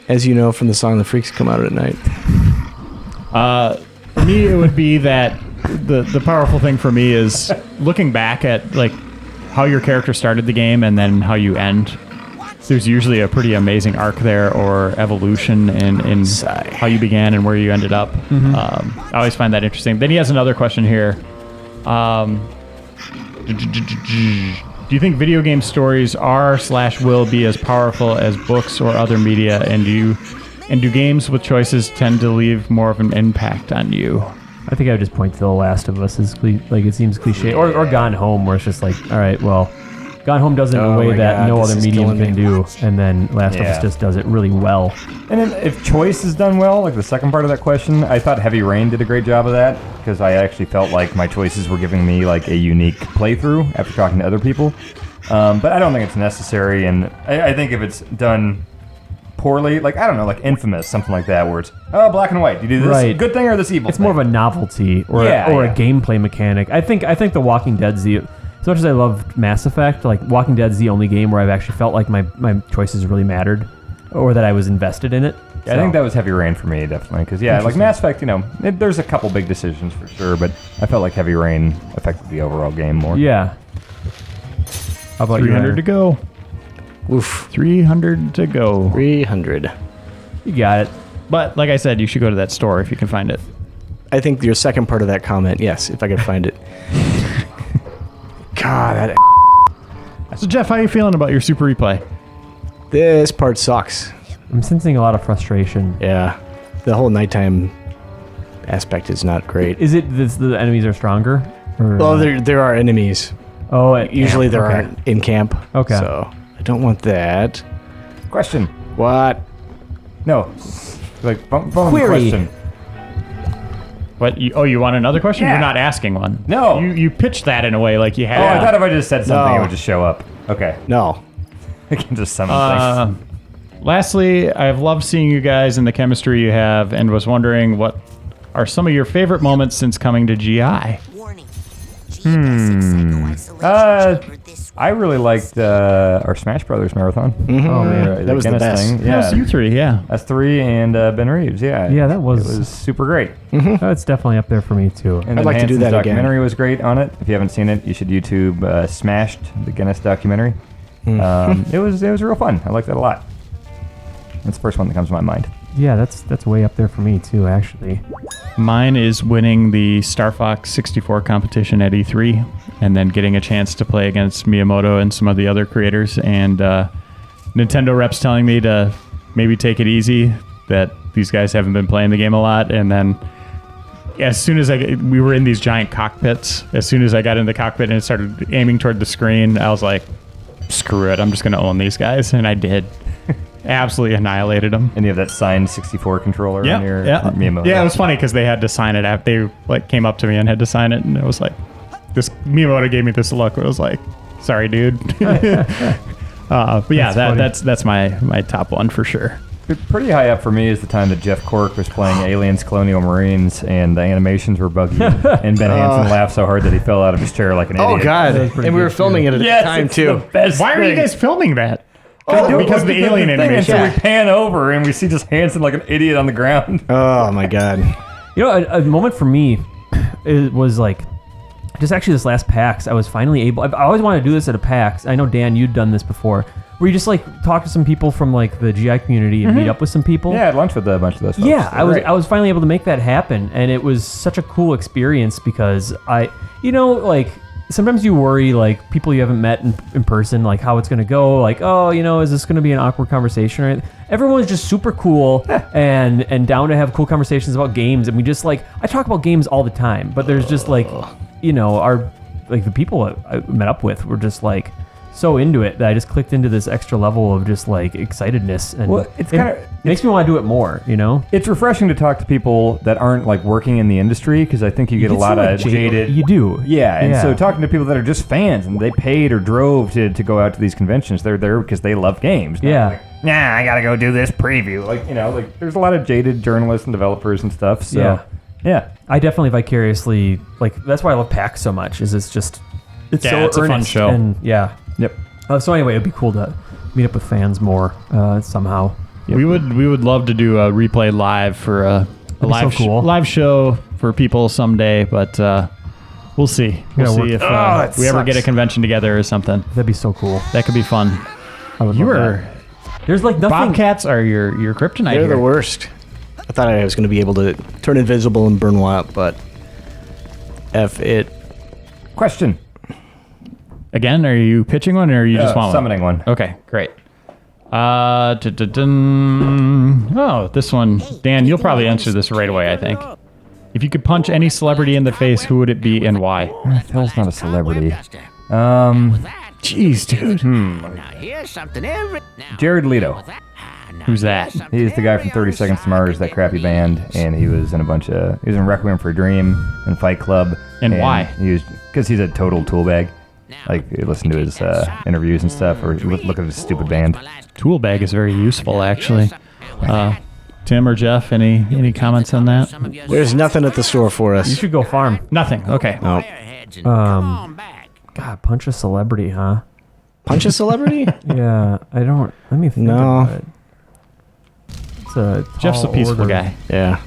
as you know from the song, the freaks come out at night. For me, it would be that the powerful thing for me is looking back at like how your character started the game and then how you end. There's usually a pretty amazing arc there or evolution in how you began and where you ended up. I always find that interesting. Then he has another question here. Do you think video game stories are/will be as powerful as books or other media? And do you And do games with choices tend to leave more of an impact on you? I think I would just point to The Last of Us as like it seems cliche, or Gone Home, where it's just like, all right, well, Gone Home does it in a way that no other medium can do, and then Last of Us just does it really well. And then if choice is done well, like the second part of that question, I thought Heavy Rain did a great job of that, because I actually felt like my choices were giving me like a unique playthrough after talking to other people. But I don't think it's necessary, and I think if it's done poorly, like, I don't know, like Infamous, something like that, where it's, black and white, you do this good thing or this evil It's thing? more of a novelty or a gameplay mechanic. I think The Walking Dead's as much as I loved Mass Effect, like Walking Dead's the only game where I've actually felt like my choices really mattered, or that I was invested in it. I think that was Heavy Rain for me, definitely, because like Mass Effect, there's a couple big decisions for sure, but I felt like Heavy Rain affected the overall game more. Yeah. How about 300 to go. Oof. 300 to go. 300. You got it. But like I said, you should go to that store if you can find it. I think your second part of that comment, yes, if I could find it. God, that So Jeff, how are you feeling about your Super Replay? this part sucks. I'm sensing a lot of frustration. Yeah. The whole nighttime aspect is not great. Is it the enemies are stronger? Or, Well, there are enemies. Usually There aren't in camp. Okay. So I don't want that. Question. What? No. Like, phone Query. question. What? You want another question? Yeah. You're not asking one. No. You pitched that in a way like you had. Oh, I thought if I just said something, No. it would just show up. Okay. No. I can just summon things. Lastly, I've loved seeing you guys and the chemistry you have, and was wondering what are some of your favorite moments since coming to GI? Warning. I really liked our Smash Brothers marathon. Oh man. That was the Guinness best. thing. That Yeah. was you three, yeah. Us three and Ben Reeves, yeah. Yeah, that was- It was super great. That's definitely up there for me too. And I'd then like to do Hanson's that again. documentary was great on it. If you haven't seen it, you should YouTube Smashed, the Guinness documentary. It was real fun. I liked that a lot. That's the first one that comes to my mind. Yeah, that's way up there for me too, actually. Mine is winning the Star Fox 64 competition at E3, and then getting a chance to play against Miyamoto and some of the other creators, and Nintendo reps telling me to maybe take it easy, that these guys haven't been playing the game a lot, and then as soon as we were in these giant cockpits, as soon as I got in the cockpit and it started aiming toward the screen, I was like, screw it, I'm just going to own these guys, and I did. Absolutely annihilated them. And you have that signed 64 controller on your Miyamoto. Yeah, it was funny because they had to sign it after they came up to me and had to sign it, and it was like, this Miyamoto gave me this look where it was like, sorry, dude. But yeah, that's my top one for sure. Pretty high up for me is the time that Jeff Cork was playing Aliens Colonial Marines and the animations were buggy, and Ben Hansen laughed so hard that he fell out of his chair like an idiot. Oh, God. That was pretty And we were good, filming it at the time, it's too. the best Why are you thing. guys filming that? Oh, because the alien thing, and animation. so we pan over and we see just Hansen like an idiot on the ground. Oh, my God. You know, a moment for me, it was like, just actually this last PAX, I was finally able, I always wanted to do this at a PAX. I know, Dan, you'd done this before, where you just like talk to some people from like the GI community and meet up with some people. Yeah, I had lunch with a bunch of those folks. Yeah, They're I was finally able to make that happen, and it was such a cool experience because like sometimes you worry like people you haven't met in person, like how it's gonna go, like, oh, is this gonna be an awkward conversation? Or everyone's just super cool and down to have cool conversations about games, and we just like I talk about games all the time, but there's just like our like the people I met up with were just like so into it that I just clicked into this extra level of just like excitedness, and Well, it's it kinda- makes me want to do it more, It's refreshing to talk to people that aren't like working in the industry, because I think you get a lot of jaded. You do. Yeah, and so Yeah. talking to people that are just fans and they paid or drove to go out to these conventions, they're there because they love games. not Yeah. like, nah, I gotta go do this preview. Like, there's a lot of jaded journalists and developers and stuff. So, yeah. I definitely vicariously like. That's why I love PAX so much. Is it's Yeah, so it's a fun earnest show. And yeah. Yep. So anyway, it'd be cool to meet up with fans more somehow. We would love to do a replay live for a be live so cool. live show for people someday, but we'll see. We'll Yeah, see if that we ever sucks. get a convention together or something. That'd be so cool. That could be fun. I would You love are that. There's like nothing. Bobcats are your kryptonite. They're here. the worst. I thought I was going to be able to turn invisible and burn one up, but F it. Question. Again, are you pitching one or are you just want Summoning one. Okay, great. Oh, this one. Dan, you'll probably answer this right away, I think. If you could punch any celebrity in the face, who would it be and why? Phil's not a celebrity. Jeez, dude. Jared Leto. Who's that? He's the guy from 30 Seconds to Mars, that crappy band, and he was in he was in Requiem for a Dream and Fight Club. And why? Because he's a total tool bag. Like, you listen to his interviews and stuff, or look at his stupid band. Tool bag is very useful, actually. Tim or Jeff, any comments on that? There's nothing at the store for You us. should go farm. Nothing. Okay. No. God, punch a celebrity, huh? Punch a celebrity? Yeah, I don't. Let me think No. about it. It's a Jeff's a tall peaceful order. guy. Yeah.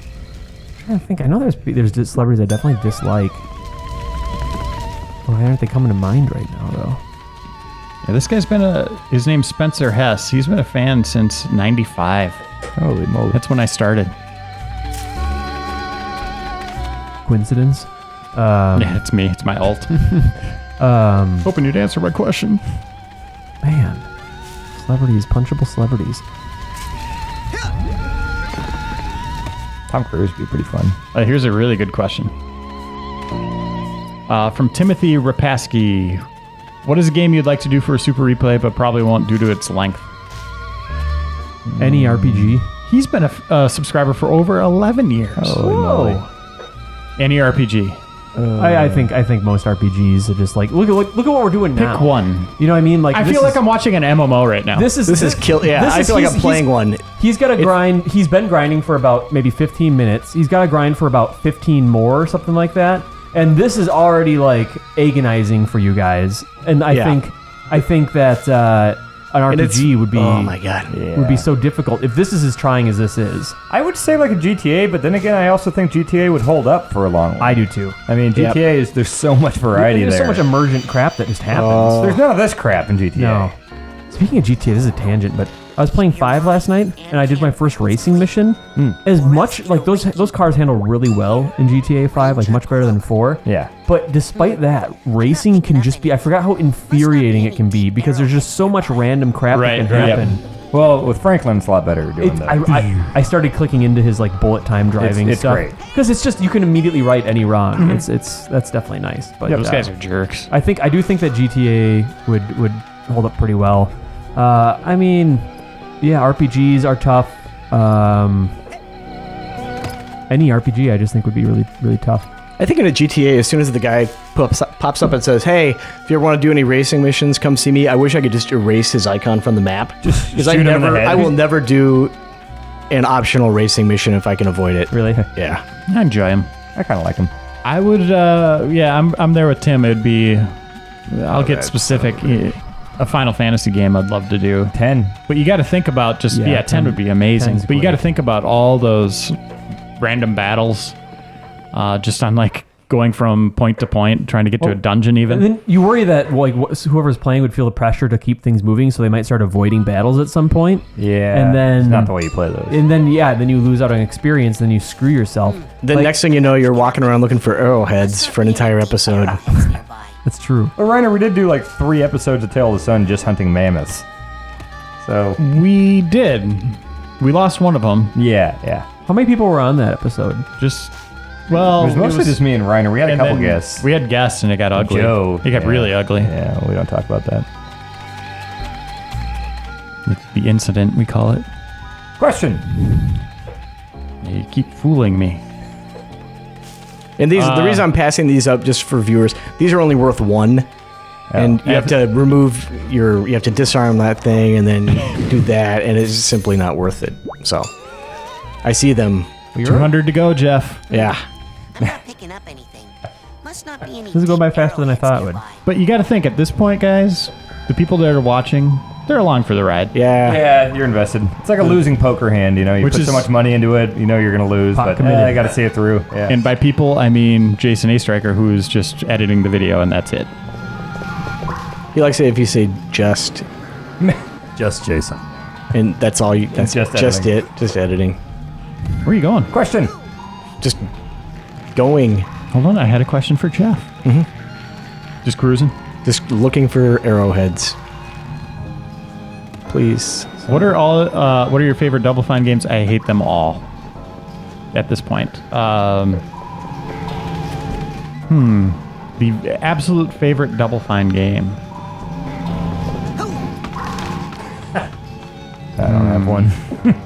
I think I know there's celebrities I definitely dislike. Why aren't they coming to mind right now, though? Yeah, this guy's been his name's Spencer Hess. He's been a fan since 95. Holy moly. That's when I started. Coincidence? Yeah, it's me. It's my alt. Hoping you'd answer my question. Man, celebrities, punchable celebrities. Tom Cruise would be pretty fun. Here's a really good question. From Timothy Rapaski. What is a game you'd like to do for a super replay, but probably won't due to its length? Any RPG? He's been a subscriber for over 11 years. Holy moly. Any RPG. I think most RPGs are just like look at what we're doing now. Pick one. You know what I mean? Like I this feel like is- I'm watching an MMO right now. This is kill. Yeah, I feel like I'm playing one. He's got to grind. He's been grinding for about maybe 15 minutes. He's got to grind for about 15 more or something like that. And this is already like agonizing for you guys. And I think that an RPG would be Oh my god. would be so difficult if this is as trying as this is. I would say like a GTA, but then again, I also think GTA would hold up for a long while. I do too. I mean, GTA there's so much variety There's there. so much emergent crap that just happens. There's none of this crap in GTA. No. Speaking of GTA, this is a tangent, but I was playing 5 last night, and I did my first racing mission. As much, like, those cars handle really well in GTA 5, like, much better than 4. Yeah. But despite that, racing can just be, I forgot how infuriating it can be, because there's just so much random crap that can happen. Well, with Franklin, it's a lot better doing that. I started clicking into his, like, bullet time driving It's stuff. great. Because it's just, you can immediately right any wrong. That's definitely nice. But Those guys are jerks. I do think that GTA would hold up pretty well. I mean, yeah, RPGs are tough. Any RPG I just think would be really, really tough. I think in a GTA, as soon as the guy pops up and says, "Hey, if you ever want to do any racing missions, come see me," I wish I could just erase his icon from the map. Because shoot him in the head. I will never do an optional racing mission if I can avoid it. Really? Yeah. I enjoy him. I kind of like him. I would, I'm there with Tim. It'd be, I'll get specific. A Final Fantasy game I'd love to do. 10. But you got to think about 10 would be amazing. 10's But you got to great. think about all those random battles, just on like going from point to point, trying to get to a dungeon even. And then you worry that like whoever's playing would feel the pressure to keep things moving, so they might start avoiding battles at some point. Yeah. And then it's not the way you play those. And then then you lose out on experience. Then you screw yourself. Then Like- next thing you know, you're walking around looking for arrowheads for an entire episode. That's true. But Reiner, we did do like 3 episodes of Tale of the Sun just hunting mammoths. So, We did. We lost one of them. yeah. How many people were on that episode? Just, well, It was mostly just me and Reiner. We had a and couple then guests. We had guests and it got ugly. Joe. It got yeah. really ugly. Yeah, we don't talk about that. The incident, we call it. Question. You keep fooling me. And these, the reason I'm passing these up just for viewers, these are only worth 1. And you have to remove you have to disarm that thing and then do that, and it's simply not worth it. So, I see them. 200 to go, Jeff. Yeah. I'm not picking up anything. Must not be any. This is going by faster than I thought it would. But you got to think, at this point, guys, the people that are watching, they're along for the ride. Yeah. Yeah, you're invested. It's like a losing poker hand, you know. You Which put is- so much money into it, you know you're going to lose, Pot but committed. I got to see it through. Yeah. And by people, I mean Jason A. Striker, who's just editing the video, and that's it. He likes it if you say just, Just Jason. and that's all you. That's Just just editing. it. Just editing. Where are you going? Question. Just going. Hold on, I had a question for Jeff. Just cruising. Just looking for arrowheads. please. What are your favorite Double Fine games? I hate them all. At this point, the absolute favorite Double Fine game. I don't have one.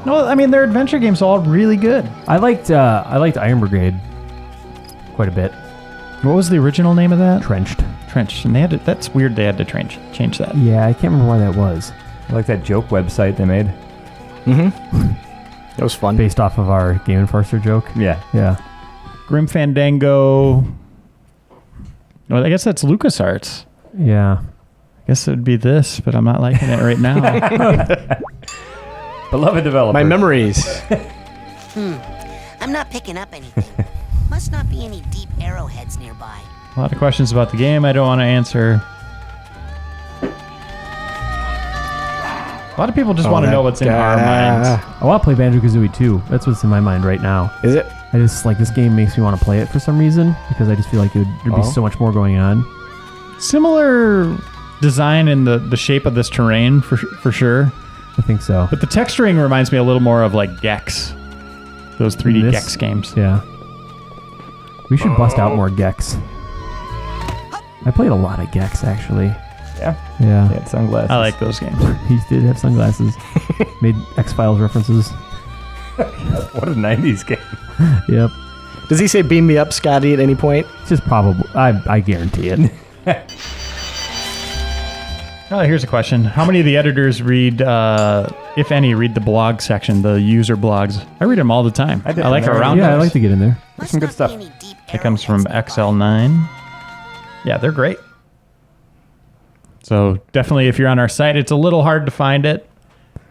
No, I mean their adventure games are all really good. I liked Iron Brigade quite a bit. What was the original name of that? Trenched. And they had to, that's weird. They had to change that. Yeah, I can't remember why that was. I like that joke website they made. That was fun. Based off of our Game Enforcer joke. Yeah. Yeah. Grim Fandango. Well, I guess that's LucasArts. Yeah. I guess it would be this, but I'm not liking it right now. Beloved developer. My memories. I'm not picking up anything. Must not be any deep arrowheads nearby. A lot of questions about the game I don't want to answer. A lot of people just want to know what's in our minds. I want to play Banjo-Kazooie 2. That's what's in my mind right now. Is it? I just, like, this game makes me want to play it for some reason, because I just feel like there'd be so much more going on. Similar design in the shape of this terrain, for sure. I think so. But the texturing reminds me a little more of, like, Gex. Those 3D This- Gex games. Yeah. We should bust out more Gex. I played a lot of Gex, actually. Yeah. Yeah. He had sunglasses. I like those games. He did have sunglasses. Made X-Files references. What a 90s game. Yep. Does he say "beam me up, Scotty" at any point? It's just probably. I guarantee it. Oh, here's a question. How many of the editors read, if any, read the blog section, the user blogs? I read them all the time. I did. I like Yeah, around. Yeah, I like to get in there. Must some good not stuff. be any deep It comes from arrowheads XL9. Yeah, they're great. So definitely, if you're on our site, it's a little hard to find it.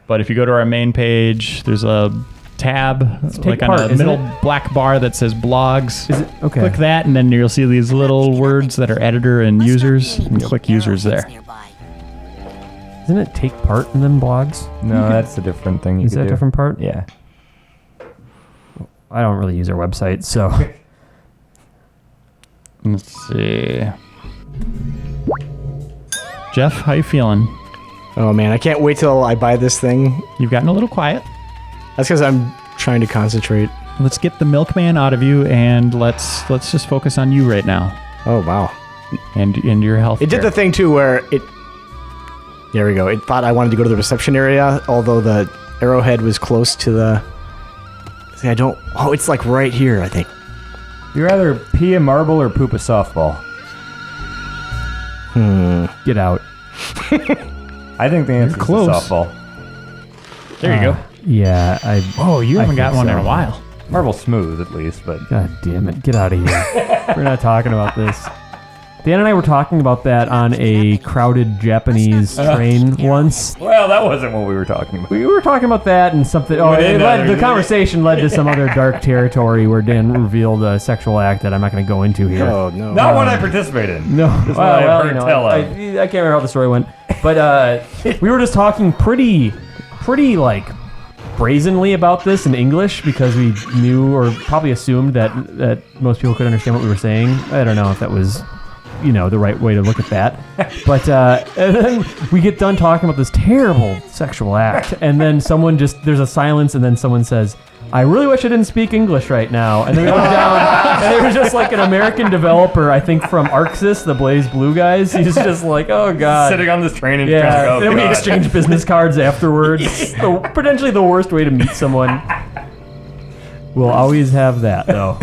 But if you go to our main page, there's a tab like on part, a isn't middle it? black bar that says blogs. Is it okay? Click that, and then you'll see these little words that are editor and Must not be users. any And deep click users arrowheads there. nearby. Isn't it take part in them blogs? No, that's a different thing you Is could that a do. different part? Yeah. I don't really use our website, so. Let's see. Jeff, how you feeling? Oh man, I can't wait till I buy this thing. You've gotten a little quiet. That's because I'm trying to concentrate. Let's get the milkman out of you, and let's just focus on you right now Oh wow. and your health. It did the thing too where it. There we go. It thought I wanted to go to the reception area, although the arrowhead was close to the. See, I don't. Oh, it's like right here, I think. You rather pee a marble or poop a softball? Get out. I think the answer is close. softball. There you go. Yeah, Oh, you I haven't got think one in so. a while. Marble's smooth, at least, but God damn it. Get out of here. We're not talking about this. Dan and I were talking about that on a crowded Japanese train once. well, that wasn't what we were talking about. We were talking about that and something. Oh, the conversation led to some other dark territory where Dan revealed a sexual act that I'm not going to go into here. Oh no. Not one I participate in. No, That's what I've heard tell I of. can't remember how the story went, but we were just talking pretty like brazenly about this in English because we knew or probably assumed that most people could understand what we were saying. I don't know if that was, the right way to look at that, but and then we get done talking about this terrible sexual act, and then there's a silence, and then someone says, I really wish I didn't speak English right now. And then we went down, and there was just like an American developer, I think from Arxis, the Blaze Blue guys. He's just like, oh god. Sitting on this train and Yeah, trying to then we God. exchange business cards afterwards. Potentially the worst way to meet someone. We'll always have that, though.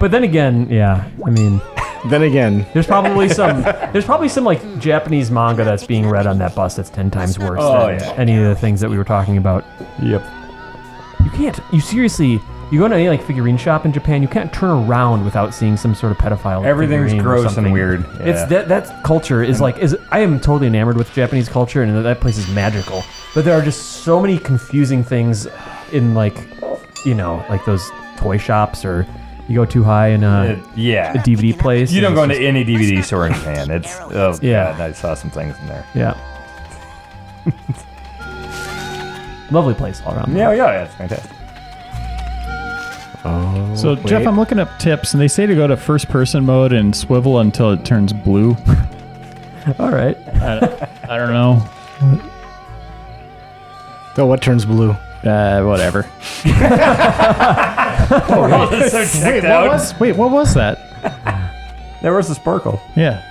But then again, yeah, I mean, Then again, there's probably some like Japanese manga that's being read on that bus that's 10 times worse than any of the things that we were talking about. Yep. You seriously, you go to any like figurine shop in Japan, you can't turn around without seeing some sort of pedophile. Everything's figurine or gross and something. weird. It's Yeah. that culture is I am totally enamored with Japanese culture, and that place is magical. But there are just so many confusing things in like those toy shops, or you go too high in a DVD place. You don't and go it's into any DVD store in Japan. It's Yeah. God, I saw some things in there. Yeah. Lovely place all around. Yeah, it's fantastic. So, Jeff, I'm looking up tips, and they say to go to first-person mode and swivel until it turns blue. All right. I don't know. Oh, what turns blue? Whatever. What was that? There was a sparkle. Yeah.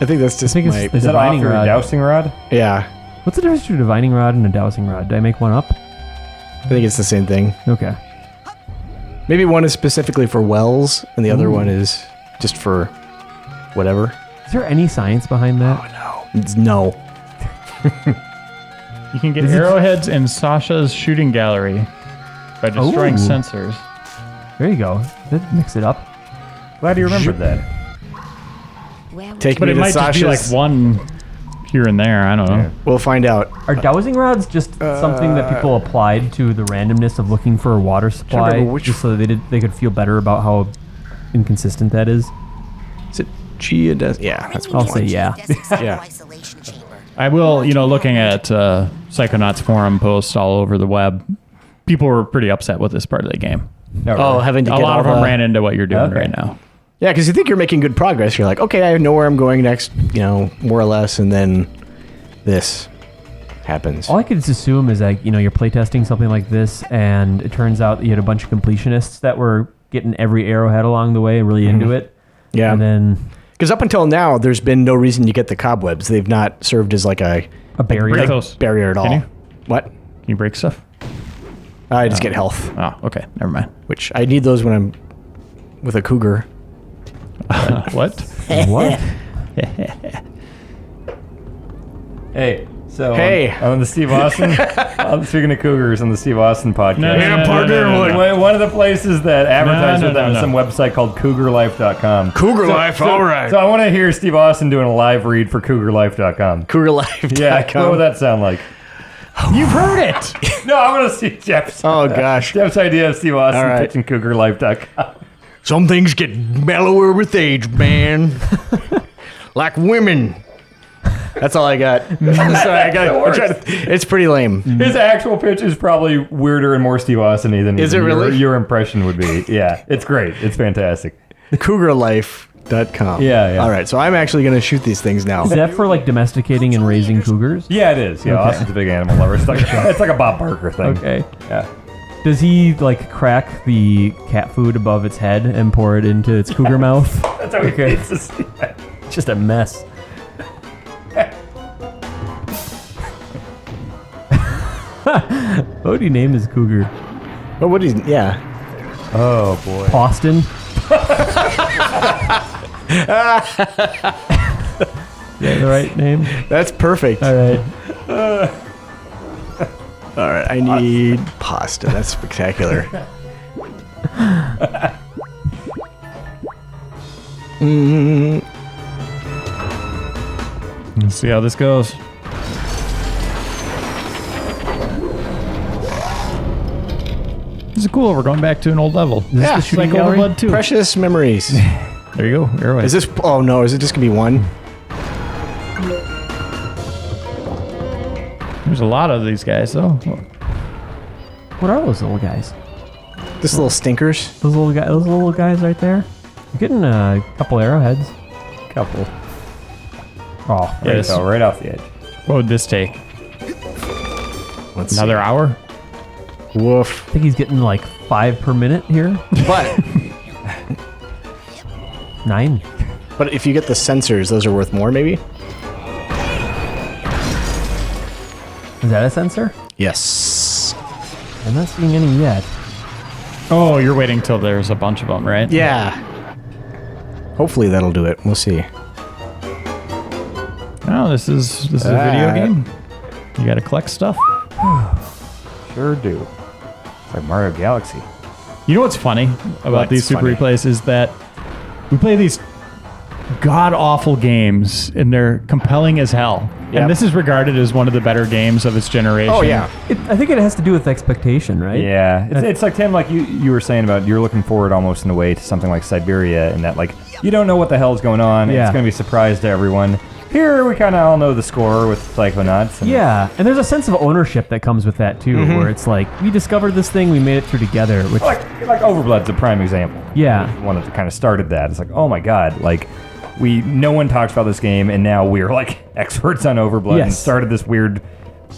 I think that's just I think my... it's the Is that off divining your rod. dowsing rod? Yeah, What's the difference between a divining rod and a dowsing rod? Did I make one up? I think it's the same thing. Okay. Maybe one is specifically for wells, and the other one is just for whatever. Is there any science behind that? No. You can get arrowheads in Sasha's shooting gallery by destroying Ooh. sensors. There you go. That mix it up. Glad you remembered that. Take But me it to might just be like Sasha's. one here and there. I don't know. We'll find out. Are dowsing rods just something that people applied to the randomness of looking for a water supply, remember which- just so they could feel better about how inconsistent that is? Is it geodesic? Yeah, that's what I'll say yeah. Yeah. I will, looking at Psychonauts forum posts all over the web, people were pretty upset with this part of the game. Oh, having to A get lot all of them the- ran into what you're doing Okay. right now. Yeah, because you think you're making good progress. You're like, okay, I know where I'm going next, more or less, and then this happens. All I could just assume is like, you're playtesting something like this, and it turns out you had a bunch of completionists that were getting every arrowhead along the way and really into it. Yeah. And then Because up until now, there's been no reason you get the cobwebs. They've not served as like a barrier. break those. barrier at all. Can you? What? Can you break stuff? I just get health, Oh, okay. Never mind. which I need those when I'm with a cougar. What? What? Hey, so Hey. on the Steve Austin, speaking of cougars, on the Steve Austin podcast, one of the places that advertised No, with them no, is no. some website called CougarLife.com. Cougar Life, all right. So I want to hear Steve Austin doing a live read for CougarLife.com. CougarLife.com. Yeah, what would that sound like? You've heard it. No, I want to see Jeff's. Oh, gosh. Jeff's idea of Steve Austin All right. pitching CougarLife.com. Some things get mellower with age, man. Like women. That's all I got. Sorry, it's pretty lame. His actual pitch is probably weirder and more Steve Austin-y than Is even it really? your impression would be. Yeah, it's great. It's fantastic. CougarLife.com. Yeah. All right, so I'm actually going to shoot these things now. Is that for like domesticating and raising cougars? Yeah, it is. Yeah, Okay. Austin's a big animal lover. It's like a Bob Barker thing. Okay. Yeah. Does he like crack the cat food above its head and pour it into its cougar mouth? That's how he hates to see that. It's just a mess. What would he name his cougar? But what is... Yeah. Oh, boy. Austin? Is that the right name? That's perfect. All right. All right, I need pasta. That's spectacular. Let's see how this goes. This is cool. We're going back to an old level. Yeah, It's like Overblood 2. Precious memories. There you go. Arrowhead. Is this... Oh, no. Is it just going to be one? There's a lot of these guys, though. What are those little guys? Just little stinkers? Those little guys right there? I'm getting a couple arrowheads. Couple. Oh, There Yes. you go, right off the edge. What would this take? Let's Another hour? see. Woof. I think he's getting like 5 per minute here. But 9. but if you get the sensors, those are worth more, maybe? Is that a sensor? Yes. I'm not seeing any yet. Oh, you're waiting till there's a bunch of them, right? Yeah. Hopefully that'll do it. We'll see. Oh, this is a video game. You got to collect stuff. Sure do. It's like Mario Galaxy. You know what's funny about these Super funny? Replays is that we play these god-awful games, and they're compelling as hell. Yep. And this is regarded as one of the better games of its generation. Oh, yeah. I think it has to do with expectation, right? Yeah, it's like Tim, like you were saying about you're looking forward almost in a way to something like Siberia, and that like you don't know what the hell is going on. Yeah. It's going to be a surprise to everyone. Here we kind of all know the score with Psychonauts. And Yeah, and there's a sense of ownership that comes with that too, where it's like we discovered this thing, we made it through together. Which, like Overblood's a prime example. yeah, One that kind of started that. It's like, oh my god, like no one talks about this game, and now we're like experts on Overblood and Yes. started this weird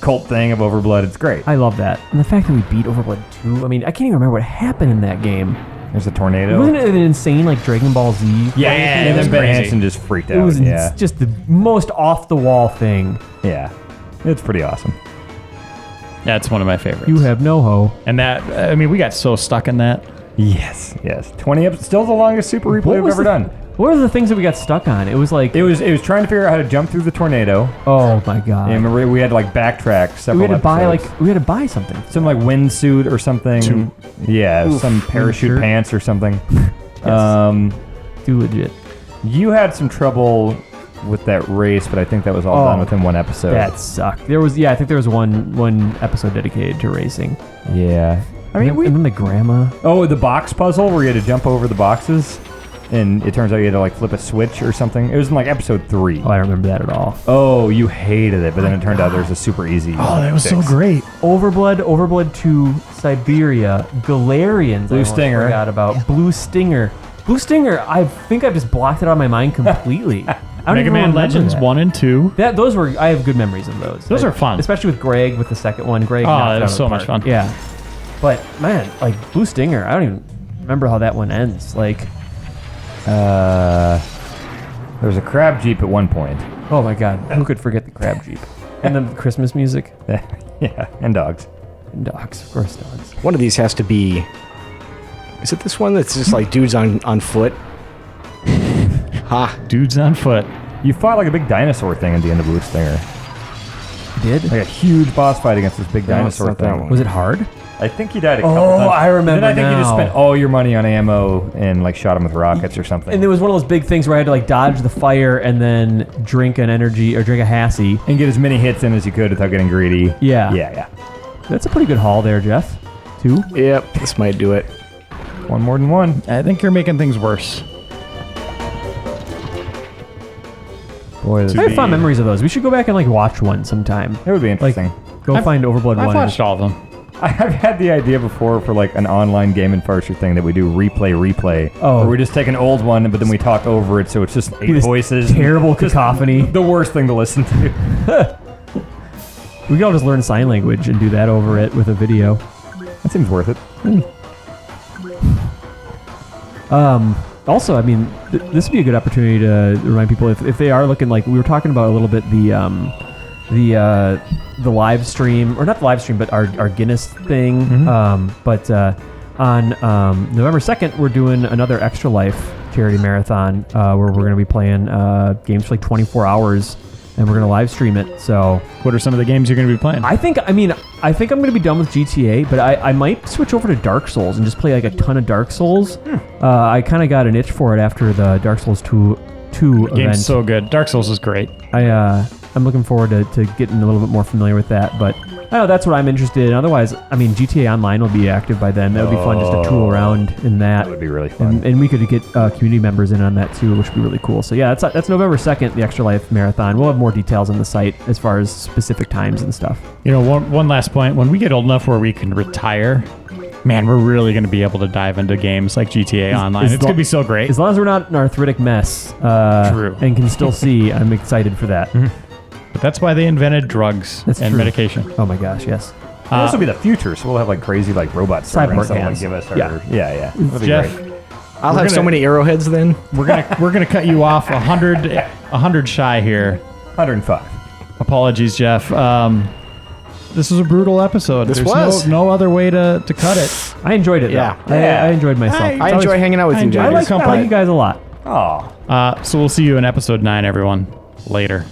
cult thing of Overblood. It's great. I love that. And the fact that we beat Overblood 2, I mean, I can't even remember what happened in that game. There's a tornado. Wasn't it an insane, like, Dragon Ball Z? Yeah, it and was then Ben crazy. Hansen just freaked It out. was Yeah. just the most off-the-wall thing. Yeah. It's pretty awesome. That's one of my favorites. You have no ho. And that, I mean, we got so stuck in that. Yes. 20 episodes. Still the longest Super Replay we've ever done. What were the things that we got stuck on? It was like... It was trying to figure out how to jump through the tornado. Oh, my God. And we had to like backtrack several We had to episodes. we had to buy something. Some like windsuit or something. Yeah, some parachute Shirt. pants or something. Too legit. You had some trouble with that race, but I think that was all done within one episode. That sucked. I think there was one episode dedicated to racing. Yeah. I mean, And then the grandma. Oh, the box puzzle where you had to jump over the boxes, and it turns out you had to like flip a switch or something. It was in like episode 3. Oh, I don't remember that at all. Oh, you hated it, but then it turned out there's a super easy. Oh, that was so fix. great. Overblood to Siberia, Galarians. Blue I almost Stinger. Forgot about Blue Stinger. Blue Stinger. I think I've just blocked it out of my mind completely. I don't Mega even Man remember Legends that. 1 and 2. Those were. I have good memories of those. Those are fun. especially with Greg with the second one. Greg. Oh, knocked that it was out of so the much park. fun. Yeah, but man, like Blue Stinger, I don't even remember how that one ends. Like, There was a crab jeep at one point. oh my God, who could forget the crab jeep and then the Christmas music Yeah, and dogs. and dogs, of course, dogs. One of these has to be. Is it this one that's just like dudes on foot? Ha! Dudes on foot. You fought like a big dinosaur thing at the end of Blue Stinger. Did Like a huge boss fight against this big No, dinosaur it's not that thing. one. was it hard? I think you died a couple Oh, times. I remember Then I think you just now. spent all your money on ammo and like shot him with rockets or something. And there was one of those big things where I had to like dodge the fire and then drink an energy or drink a Hassie. And get as many hits in as you could without getting greedy. Yeah. Yeah. That's a pretty good haul there, Jeff. 2. Yep, this might do it. One more than one. I think you're making things worse. Boy, I have fond memories of those. We should go back and like watch one sometime. it would be interesting. Go find Overblood I've 1. watched all of them. I've had the idea before for like an online Game and Farser thing that we do replay. Oh. Where we just take an old one, but then we talk over it, so it's just 8 This voices. terrible cacophony. The worst thing to listen to. We could all just learn sign language and do that over it with a video. That seems worth it. Also, I mean, this would be a good opportunity to remind people if they are looking like we were talking about a little bit the live stream, or not the live stream, but our Guinness thing. Mm-hmm. But on November 2nd, we're doing another Extra Life charity marathon where we're going to be playing games for like 24 hours, and we're going to live stream it. So What are some of the games you're going to be playing? I think I'm going to be done with GTA, but I might switch over to Dark Souls and just play like a ton of Dark Souls. I kind of got an itch for it after the Dark Souls 2 event. Game's so good. Dark Souls is great. I'm looking forward to getting a little bit more familiar with that, but I don't know, that's what I'm interested in. Otherwise, I mean, GTA Online will be active by then. That would be fun just to tool around in that. That would be really fun. And we could get community members in on that too, which would be really cool. So yeah, that's November 2nd, the Extra Life Marathon. We'll have more details on the site as far as specific times and stuff. You know, one last point. When we get old enough where we can retire, man, we're really going to be able to dive into games like GTA Online. It's going to be so great. As long as we're not an arthritic mess True. and can still see, I'm excited for that. But that's why they invented drugs That's and true. medication. Oh my gosh, yes. This will be the future, so we'll have like crazy like robots starting Cyborg someone hands. give us our Yeah. That'll be Jeff, great. I'll We're have so gonna- many arrowheads then. we're gonna cut you off 100 shy here. 105. Apologies, Jeff. This was a brutal episode. This There's was. no other way to cut it. I enjoyed it. Yeah. though. I enjoyed myself. I It's I always- enjoy hanging out with you enjoy I guys. like company. you guys a lot. Oh. So we'll see you in episode 9, everyone. Later.